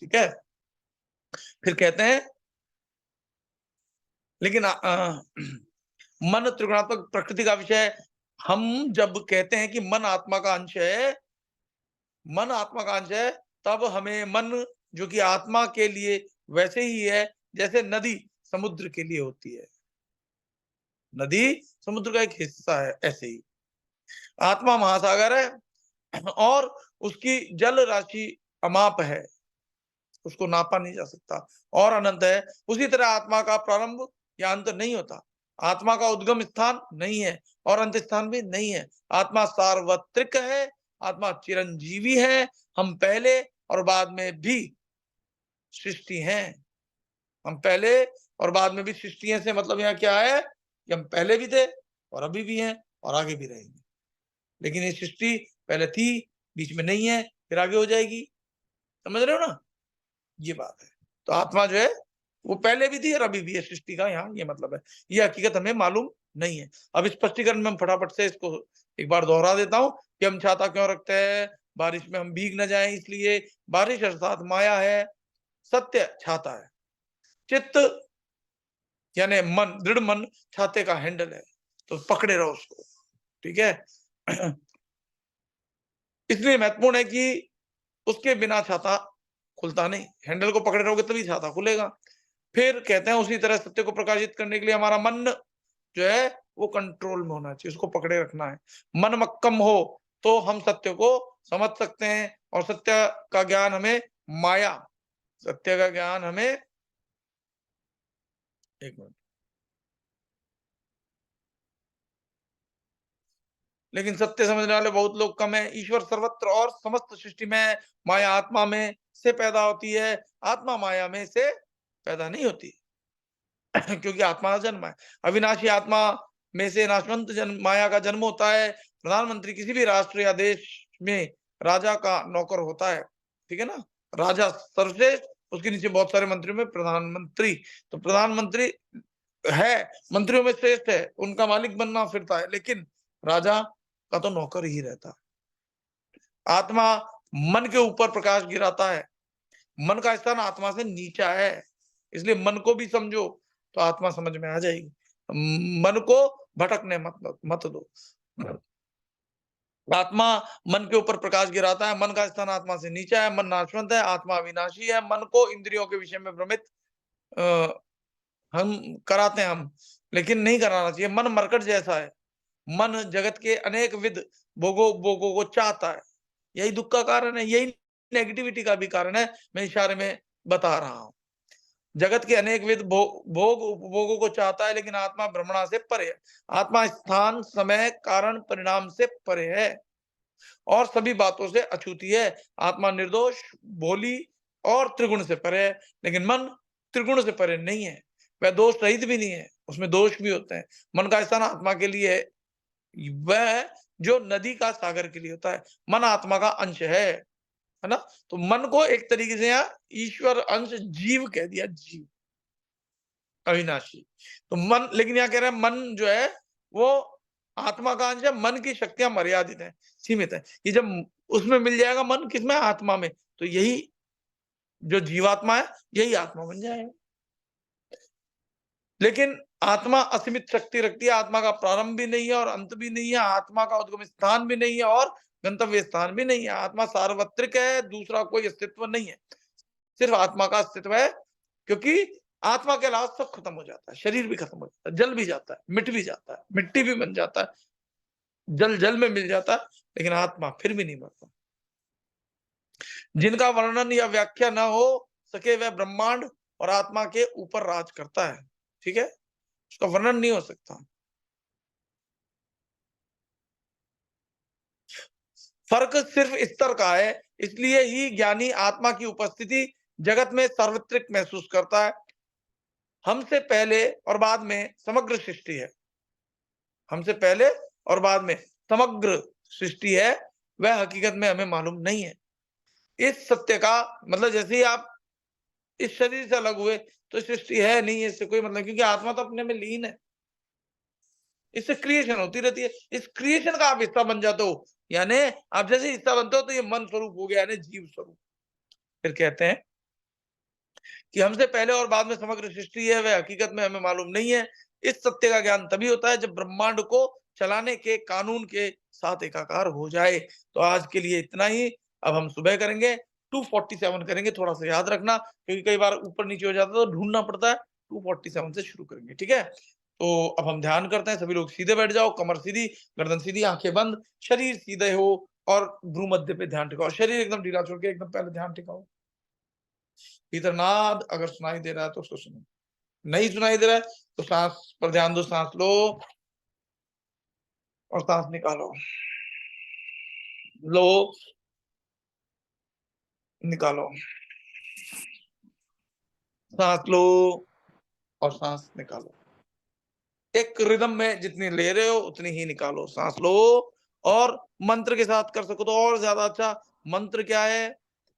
ठीक है? फिर कहते हैं, लेकिन मन त्रिगुणात्मक प्रकृति का विषय है। हम जब कहते हैं कि मन आत्मा का अंश है, मन आत्मा का अंश है, तब हमें मन जो कि आत्मा के लिए वैसे ही है जैसे नदी समुद्र के लिए होती है। नदी समुद्र का एक हिस्सा है, ऐसे ही आत्मा महासागर है और उसकी जल राशि अमाप है, उसको नापा नहीं जा सकता और अनंत है। उसी तरह आत्मा का प्रारंभ या अंत नहीं होता। आत्मा का उद्गम स्थान नहीं है और अंत स्थान भी नहीं है। आत्मा सार्वत्रिक है, आत्मा चिरंजीवी है। हम पहले और बाद में भी सृष्टि हैं। हम पहले और बाद में भी सृष्टि हैं से मतलब यहाँ क्या है कि हम पहले भी थे और अभी भी हैं और आगे भी रहेंगे। लेकिन ये सृष्टि पहले थी, बीच में नहीं है, फिर आगे हो जाएगी। समझ रहे हो ना? ये बात है। तो आत्मा जो है वो पहले भी थी और अभी भी है, सृष्टि का यहाँ ये मतलब है। ये हकीकत हमें मालूम नहीं है। अब स्पष्टीकरण में हम फटाफट से इसको एक बार दोहरा देता हूँ कि हम छाता क्यों रखते हैं? बारिश में हम भीग न जाएं इसलिए। बारिश अर्थात माया है। सत्य छाता है। चित्त यानी मन, दृढ़ मन छाते का हैंडल है, तो पकड़े रहो उसको, ठीक है। इसलिए महत्वपूर्ण है कि उसके बिना छाता खुलता नहीं, हैंडल को पकड़े रहोगे तभी छाता खुलेगा। फिर कहते हैं उसी तरह सत्य को प्रकाशित करने के लिए हमारा मन जो है वो कंट्रोल में होना चाहिए, उसको पकड़े रखना है। मन मक्कम हो तो हम सत्य को समझ सकते हैं, और सत्य का ज्ञान हमें माया, सत्य का ज्ञान हमें, एक मिनट, लेकिन सत्य समझने वाले बहुत लोग कम है। ईश्वर सर्वत्र और समस्त सृष्टि में, माया आत्मा में से पैदा होती है, आत्मा माया में से पैदा नहीं होती। क्योंकि आत्मा का जन्म है, अविनाशी आत्मा में से नाशवंत जन्म, माया का जन्म होता है। प्रधानमंत्री किसी भी राष्ट्र या देश में राजा का नौकर होता है, ठीक है ना। राजा सर्वश्रेष्ठ, उसके नीचे बहुत सारे मंत्रियों में प्रधानमंत्री, तो प्रधानमंत्री है, मंत्रियों में श्रेष्ठ है, उनका मालिक बनना फिरता है, लेकिन राजा का तो नौकर ही रहता है। आत्मा मन के ऊपर प्रकाश गिराता है, मन का स्थान आत्मा से नीचा है, इसलिए मन को भी समझो तो आत्मा समझ में आ जाएगी। मन को भटकने मत दो। आत्मा मन के ऊपर प्रकाश गिराता है, मन का स्थान आत्मा से नीचा है, मन नाशवंत है, आत्मा अविनाशी है। मन को इंद्रियों के विषय में भ्रमित हम कराते हैं हम, लेकिन नहीं कराना चाहिए। मन मरकट जैसा है, मन जगत के अनेक विध भोगों को चाहता है, यही दुख का कारण है, यही नेगेटिविटी का भी कारण है, मैं इशारे में बता रहा हूं। जगत के अनेक विध भोग उपभोगों को चाहता है, लेकिन आत्मा भ्रमणा से परे है। आत्मा स्थान समय कारण परिणाम से परे है और सभी बातों से अछूती है। आत्मा निर्दोष, भोली और त्रिगुण से परे है, लेकिन मन त्रिगुण से परे नहीं है, वह दोष रहित भी नहीं है, उसमें दोष भी होते हैं। मन का स्थान आत्मा के लिए वह जो नदी का सागर के लिए होता है। मन आत्मा का अंश है ना। तो मन को एक तरीके से यहाँ ईश्वर अंश जीव कह दिया, जीव अविनाशी। तो मन, लेकिन यहाँ कह रहे हैं मन जो है वो आत्मा का अंश है, मन की शक्तियां मर्यादित है, सीमित है। ये जब उसमें मिल जाएगा मन, किसमें, आत्मा में, तो यही जो जीवात्मा है यही आत्मा बन जाएगा। लेकिन आत्मा असीमित शक्ति रखती है, आत्मा का प्रारंभ भी नहीं है और अंत भी नहीं है, आत्मा का उद्गम स्थान भी नहीं है और गंतव्य स्थान भी नहीं है। आत्मा सार्वत्रिक है, दूसरा कोई अस्तित्व नहीं है, सिर्फ आत्मा का अस्तित्व है। क्योंकि आत्मा के अलावा सब खत्म हो जाता है, शरीर भी खत्म हो जाता है, जल भी जाता है, मिट भी जाता है, मिट्टी भी बन जाता है, जल जल में मिल जाता है, लेकिन आत्मा फिर भी नहीं मरता। जिनका वर्णन या व्याख्या न हो सके वह ब्रह्मांड और आत्मा के ऊपर राज करता है, ठीक है, उसका वर्णन नहीं हो सकता। फर्क सिर्फ स्तर का है, इसलिए ही ज्ञानी आत्मा की उपस्थिति जगत में सार्वत्रिक महसूस करता है। हमसे पहले और बाद में समग्र सृष्टि है, हमसे पहले और बाद में समग्र सृष्टि है, वह हकीकत में हमें मालूम नहीं है। इस सत्य का मतलब, जैसे ही आप इस शरीर से अलग हुए तो सृष्टि है नहीं, इससे कोई मतलब, क्योंकि आत्मा तो अपने में लीन है, इससे क्रिएशन होती रहती है। इस क्रिएशन का आप हिस्सा बन जाते हो, यानी आप जैसे हिस्सा बनते हो तो ये मन स्वरूप हो गया, यानी जीव स्वरूप। फिर कहते हैं कि हमसे पहले और बाद में समग्र सृष्टि है, वह हकीकत में हमें मालूम नहीं है। इस सत्य का ज्ञान तभी होता है जब ब्रह्मांड को चलाने के कानून के साथ एकाकार हो जाए। तो आज के लिए इतना ही, अब हम सुबह करेंगे 247 करेंगे, थोड़ा सा याद रखना, क्योंकि कई बार ऊपर नीचे हो जाता है तो ढूंढना पड़ता है। 247 से शुरू करेंगे, ठीक है। तो अब हम ध्यान करते हैं, सभी लोग सीधे बैठ जाओ, कमर सीधी, गर्दन सीधी, आंखें बंद, शरीर सीधे हो और भ्रू मध्य पे ध्यान टिकाओ, शरीर एकदम ढीला छोड़ के एकदम पहले ध्यान टिकाओ। भीतर नाद अगर सुनाई दे रहा है तो उसको सुनो, नहीं सुनाई दे रहा है तो सांस पर ध्यान दो, सांस लो और सांस निकालो, लो, निकालो, सांस लो और सांस निकालो। एक रिदम में जितनी ले रहे हो उतनी ही निकालो, सांस लो। और मंत्र के साथ कर सको तो और ज्यादा अच्छा। मंत्र क्या है?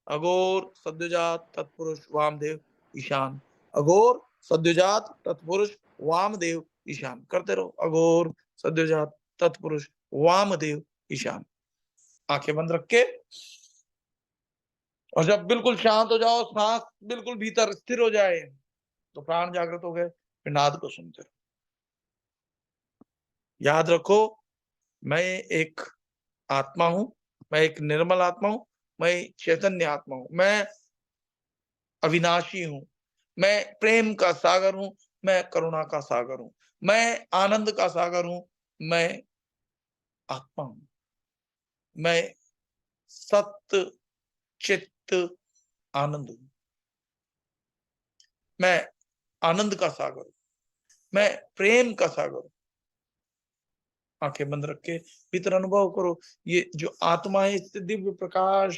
अघोर सद्योजात तत्पुरुष वामदेव ईशान, अघोर सद्योजात तत्पुरुष वामदेव ईशान, करते रहो, अघोर सद्योजात तत्पुरुष वामदेव ईशान। आंखें बंद रख के और जब बिल्कुल शांत हो जाओ, साँस बिल्कुल भीतर स्थिर हो जाए, तो प्राण जागृत हो गए, फिर नाद को सुनते रहो। याद रखो, मैं एक आत्मा हूँ, मैं एक निर्मल आत्मा हूँ, मैं चैतन्य आत्मा हूँ, मैं अविनाशी हूँ, मैं प्रेम का सागर हूँ, मैं करुणा का सागर हूँ, मैं आनंद का सागर हूँ, मैं आत्मा हूँ, मैं सत्य, चित्त, आनंद हूँ, मैं आनंद का सागर हूँ, मैं प्रेम का सागर हूँ। आंखें बंद रख के भीतर अनुभव करो, ये जो आत्मा है इससे दिव्य प्रकाश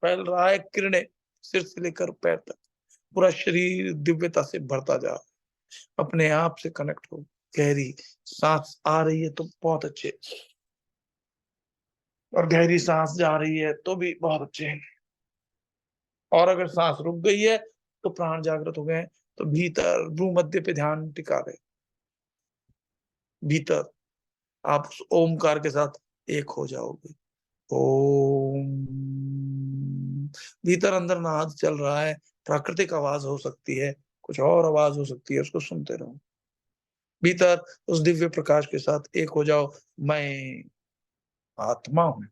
फैल रहा है, किरणें सिर से लेकर पैर तक, पूरा शरीर दिव्यता से भरता जा रहा है। अपने आप से कनेक्ट हो, गहरी सांस आ रही है तो बहुत अच्छे, और गहरी सांस जा रही है तो भी बहुत अच्छे हैं। और अगर सांस रुक गई है तो प्राण जागृत हो गए हैं, तो भीतर भ्रू मध्य पे ध्यान टिका रहे, भीतर आप उस ओमकार के साथ एक हो जाओगे। ओम। भीतर अंदर नाद चल रहा है, प्राकृतिक आवाज हो सकती है, कुछ और आवाज हो सकती है, उसको सुनते रहो। भीतर उस दिव्य प्रकाश के साथ एक हो जाओ। मैं आत्मा हूँ,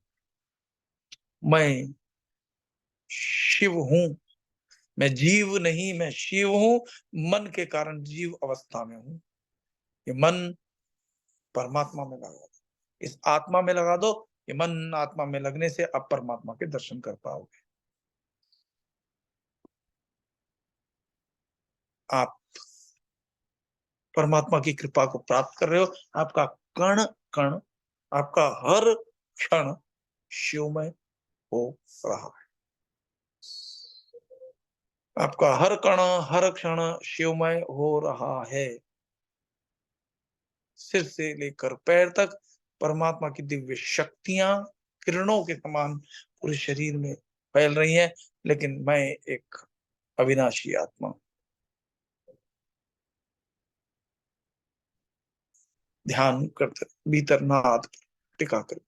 मैं शिव हूँ, मैं जीव नहीं, मैं शिव हूँ, मन के कारण जीव अवस्था में हूँ। ये मन परमात्मा में लगा दो, इस आत्मा में लगा दो, ये मन आत्मा में लगने से आप परमात्मा के दर्शन कर पाओगे। आप परमात्मा की कृपा को प्राप्त कर रहे हो, आपका कण-कण, आपका हर क्षण शिवमय हो रहा है। आपका हर कण, हर क्षण शिवमय हो रहा है। सिर से लेकर पैर तक परमात्मा की दिव्य शक्तियाँ किरणों के समान पूरे शरीर में फैल रही हैं, लेकिन मैं एक अविनाशी आत्मा हूँ। ध्यान करते रहो, भीतर नाद टिका कर।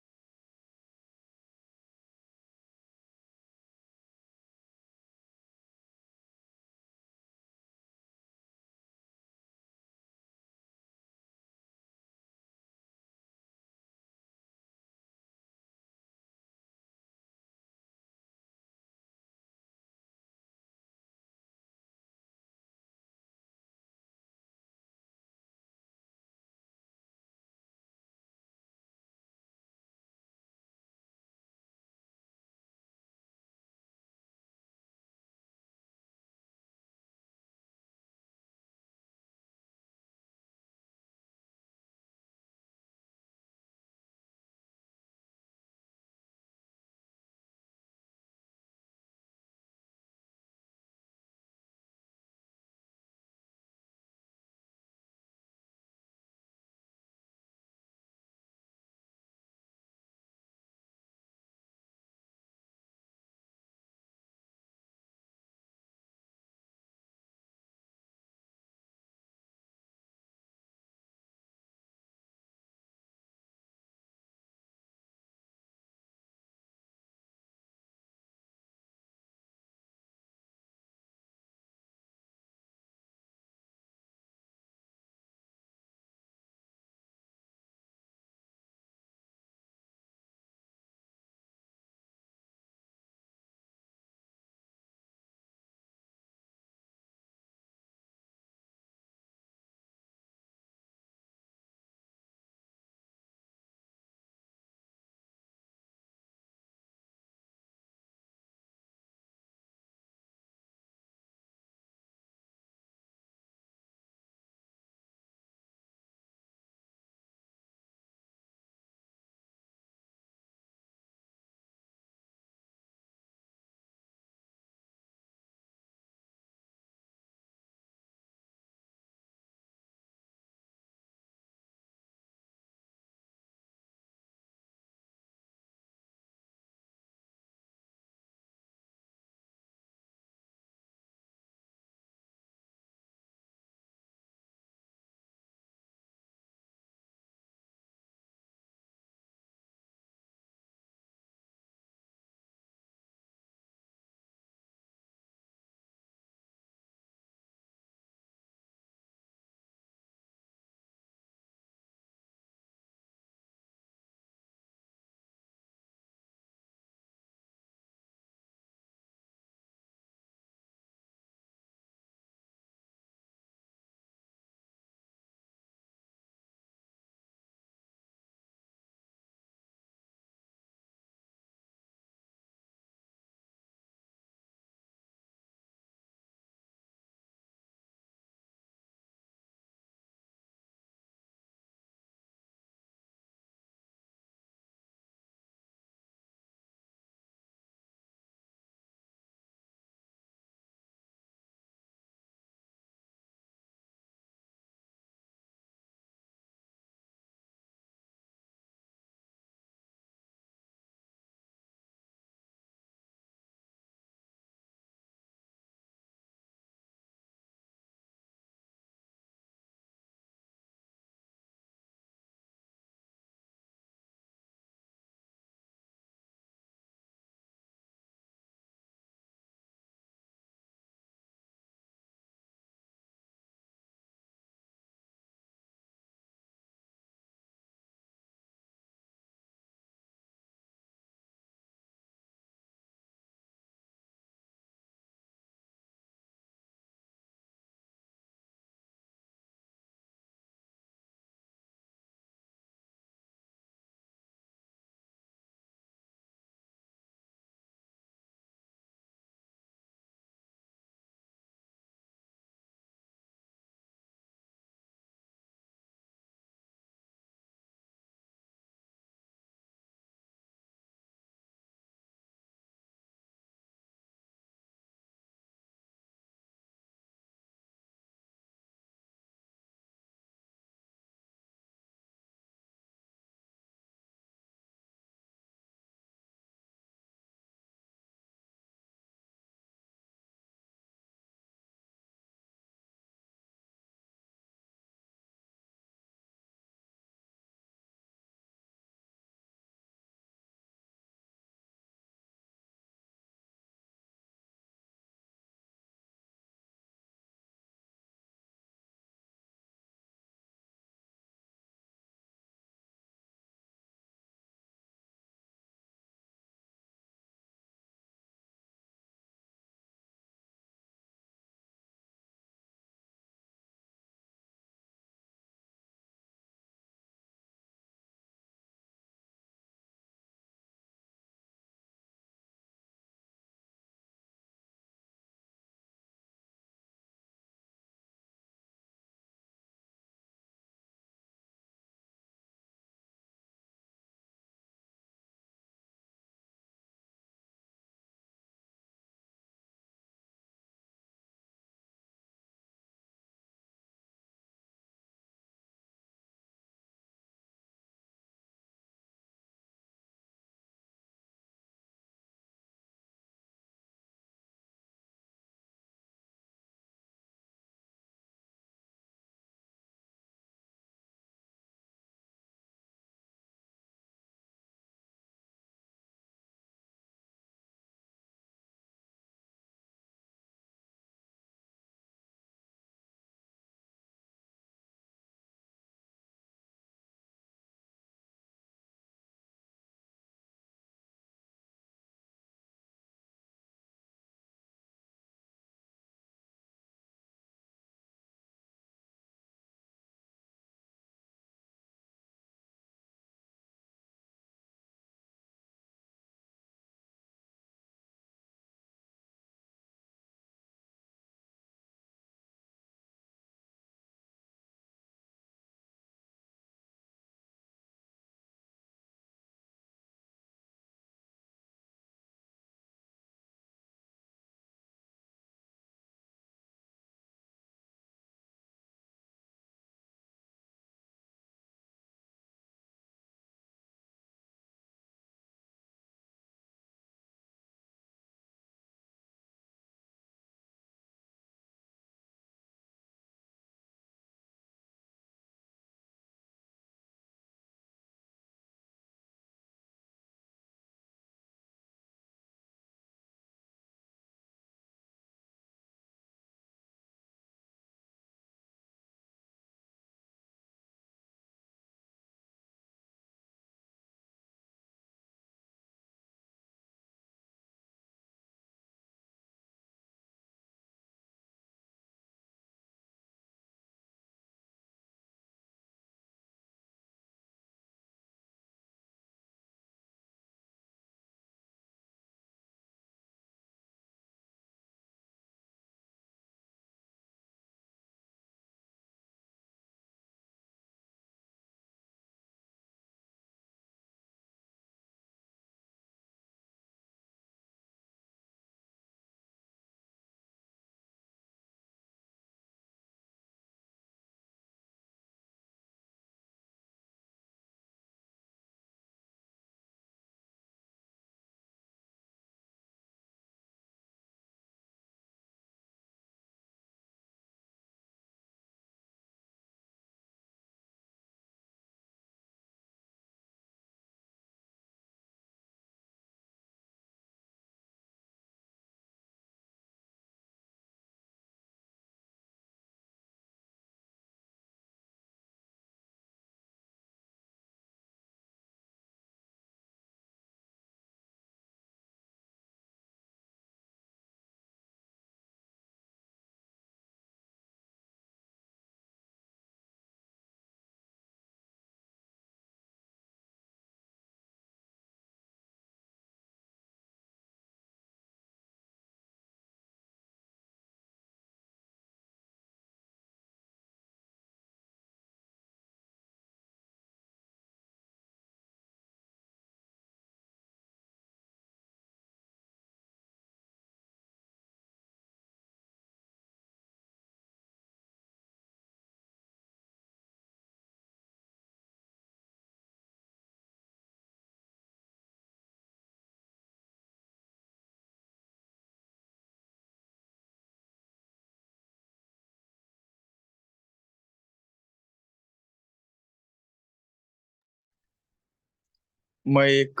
मैं एक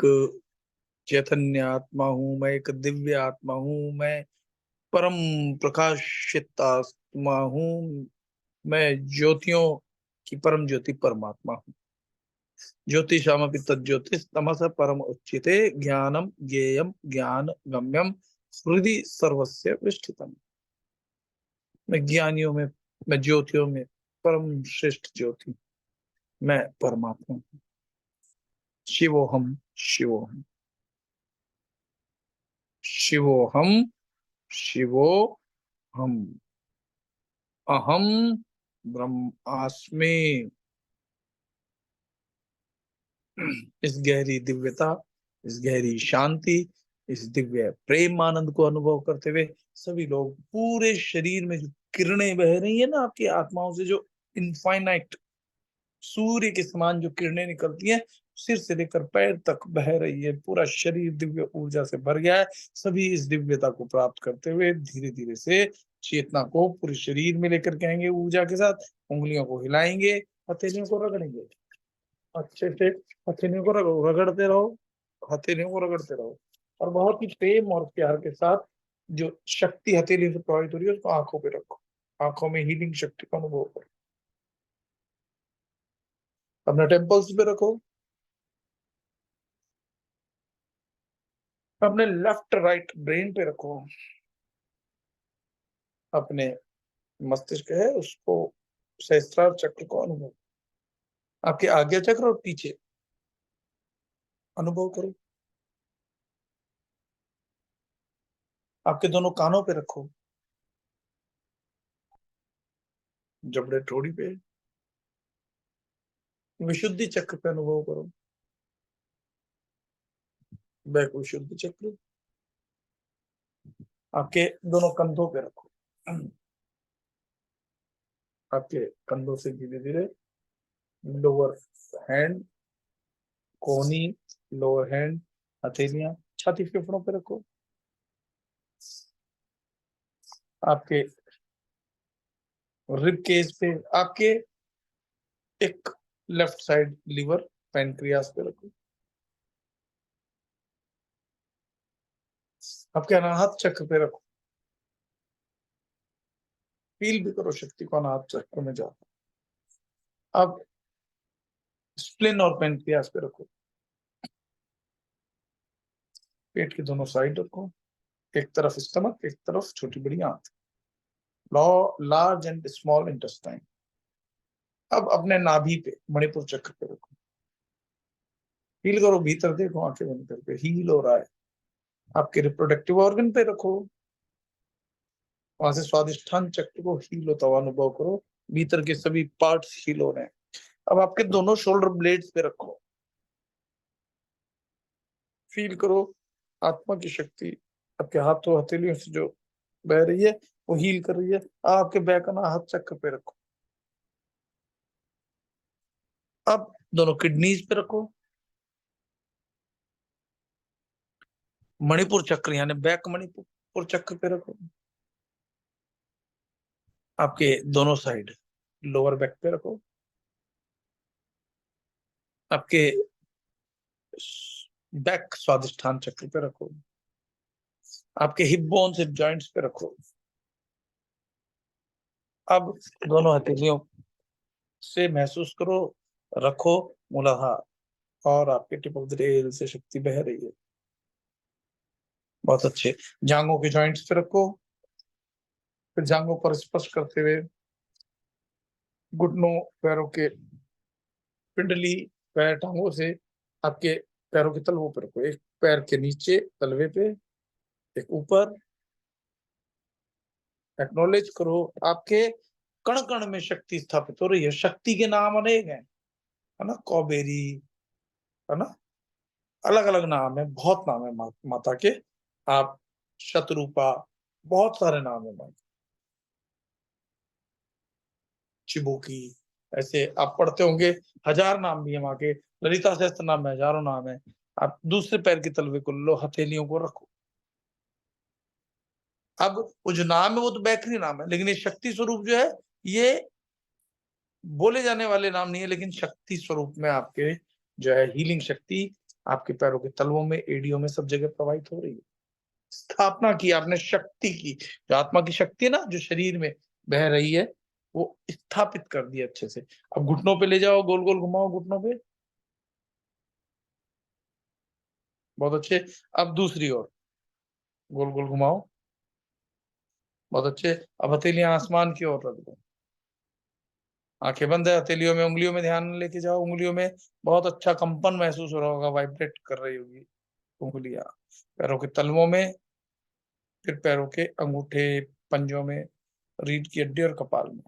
चैतन्य आत्मा हूँ, मैं एक दिव्य आत्मा हूँ, मैं परम प्रकाशित आत्मा हूँ, मैं ज्योतियों की परम ज्योति परमात्मा हूँ। ज्योतिषामपि तज्ज्योतिष तमस परम उच्यते ज्ञानम ज्ञेयम ज्ञान गम्यम हृदि सर्वस्य विष्ठितम। मैं ज्ञानियों में, मैं ज्योतियों में परम श्रेष्ठ ज्योति, मैं परमात्मा हूँ। शिवोहम शिवोहम शिवोहम शिवोहम अहम ब्रह्मास्मि। इस गहरी दिव्यता, इस गहरी शांति, इस दिव्य प्रेम आनंद को अनुभव करते हुए सभी लोग पूरे शरीर में जो किरणें बह रही है ना आपकी आत्माओं से, जो इनफाइनाइट सूर्य के समान जो किरणें निकलती हैं, सिर से लेकर पैर तक बह रही है, पूरा शरीर दिव्य ऊर्जा से भर गया है। सभी इस दिव्यता को प्राप्त करते हुए धीरे धीरे से चेतना को पूरे शरीर में लेकर के आएंगे, ऊर्जा के साथ उंगलियों को हिलाएंगे, हथेलियों को रगड़ेंगे अच्छे से, हथेलियों को रगड़ते रहो, हथेलियों को रगड़ते रहो, और बहुत ही प्रेम और प्यार के साथ जो शक्ति हथेली से प्रभावित हो रही है उसको आंखों पे रखो, आंखों में हीलिंग शक्ति का अनुभव करो। अपने टेम्पल्स पे रखो, अपने लेफ्ट राइट ब्रेन पे रखो, अपने मस्तिष्क है उसको, सहस्त्रार चक्र को अनुभव, आपके आज्ञा चक्र और पीछे अनुभव करो, आपके दोनों कानों पे रखो, जबड़े ठोड़ी पे, विशुद्धि चक्र पे अनुभव करो, बैक विशुद्धि चक्र आपके दोनों कंधों पे रखो, आपके कंधों से धीरे धीरे लोअर हैंड, कोहनी, लोअर हैंड, हथेलियां छाती फेफड़ों पे रखो, आपके रिब केज पे, आपके एक लेफ्ट साइड लीवर पैनक्रियास पे रखो, आपके अनाहत चक्र पे रखो, फील भी करो शक्ति को अनाहत चक्र में जाता। अब स्प्लिन और पैनक्रियास पे रखो, पेट के दोनों साइड रखो, एक तरफ स्टमक, एक तरफ छोटी बड़ी आंत, लार्ज एंड स्मॉल इंटेस्टाइन। अब अपने नाभि पे मणिपुर चक्र पे रखो, फील करो, भीतर देखो, आंखें बंद करके हील हो रहा है। आपके रिप्रोडक्टिव ऑर्गन पे रखो, वहां से स्वादिष्ठान चक्र को हील होता हुआ अनुभव करो, भीतर के सभी पार्ट्स हील हो रहे हैं। अब आपके दोनों शोल्डर ब्लेड्स पे रखो, फील करो आत्मा की शक्ति आपके हाथों हथेलियों से जो बह रही है वो हील कर रही है। आपके बैक हाथ चक्र पे रखो, अब दोनों किडनीज पे रखो, मणिपुर चक्र यानी बैक मणिपुर चक्र पे रखो, आपके दोनों साइड लोअर बैक पे रखो, आपके बैक स्वादिष्ठान चक्र पे रखो, आपके हिप बोन्स हिप जॉइंट्स पे रखो। अब दोनों हथेलियों से महसूस करो, रखो मूलाधार, और आपके टिप ऑफ द टेल से शक्ति बह रही है। बहुत अच्छे, जांघों के जॉइंट्स पे रखो, फिर जांघों पर स्पर्श करते हुए घुटनों, पैरों के पिंडली, पैर टांगों से आपके पैरों के तलवों पर रखो, एक पैर के नीचे तलवे पे, एक ऊपर। एक्नॉलेज करो आपके कण कण में शक्ति स्थापित हो रही है। शक्ति के नाम अनेक हैं, है ना, कौबेरी, है ना, अलग अलग नाम है, बहुत नाम है माता के। आप शतरूपा, बहुत सारे नाम है माता, चिबुकी, ऐसे आप पढ़ते होंगे, हजार नाम भी है माँ के, ललिता सहस्त्र नाम है, हजारों नाम है। आप दूसरे पैर के तलवे को लो, हथेलियों को रखो। अब वो जो नाम है वो तो बैकरी नाम है, लेकिन ये शक्ति स्वरूप जो है ये बोले जाने वाले नाम नहीं है, लेकिन शक्ति स्वरूप में आपके जो है हीलिंग शक्ति आपके पैरों के तलवों में, एड़ियों में, सब जगह प्रवाहित हो रही है। स्थापना की आपने शक्ति की, जो आत्मा की शक्ति है ना, जो शरीर में बह रही है, वो स्थापित कर दी अच्छे से। अब घुटनों पे ले जाओ, गोल गोल घुमाओ घुटनों पे, बहुत अच्छे। अब दूसरी ओर गोल गोल घुमाओ, बहुत अच्छे। अब हथेलियां आसमान की ओर रख दो, आंखें बंद है, हथेलियों में, उंगलियों में ध्यान लेके जाओ। उंगलियों में बहुत अच्छा कंपन महसूस हो रहा होगा, वाइब्रेट कर रही होगी उंगलियां। पैरों के तलवों में, फिर पैरों के अंगूठे, पंजों में, रीढ़ की हड्डी और कपाल में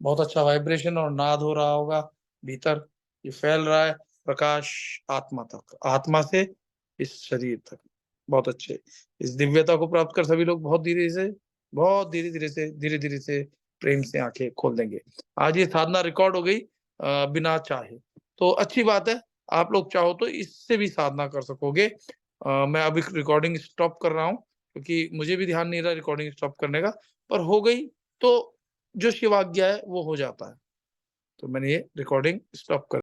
बहुत अच्छा वाइब्रेशन और नाद हो रहा होगा भीतर। ये फैल रहा है प्रकाश आत्मा तक, आत्मा से इस शरीर तक। बहुत अच्छे। इस दिव्यता को प्राप्त कर सभी लोग बहुत धीरे धीरे से प्रेम से आंखें खोल देंगे। आज ये साधना रिकॉर्ड हो गई बिना चाहे, तो अच्छी बात है। आप लोग चाहो तो इससे भी साधना कर सकोगे। मैं अभी रिकॉर्डिंग स्टॉप कर रहा हूँ, क्योंकि मुझे भी ध्यान नहीं रहा रिकॉर्डिंग स्टॉप करने का, पर हो गई तो जो शिवाज्ञा है वो हो जाता है। तो मैंने ये रिकॉर्डिंग स्टॉप कर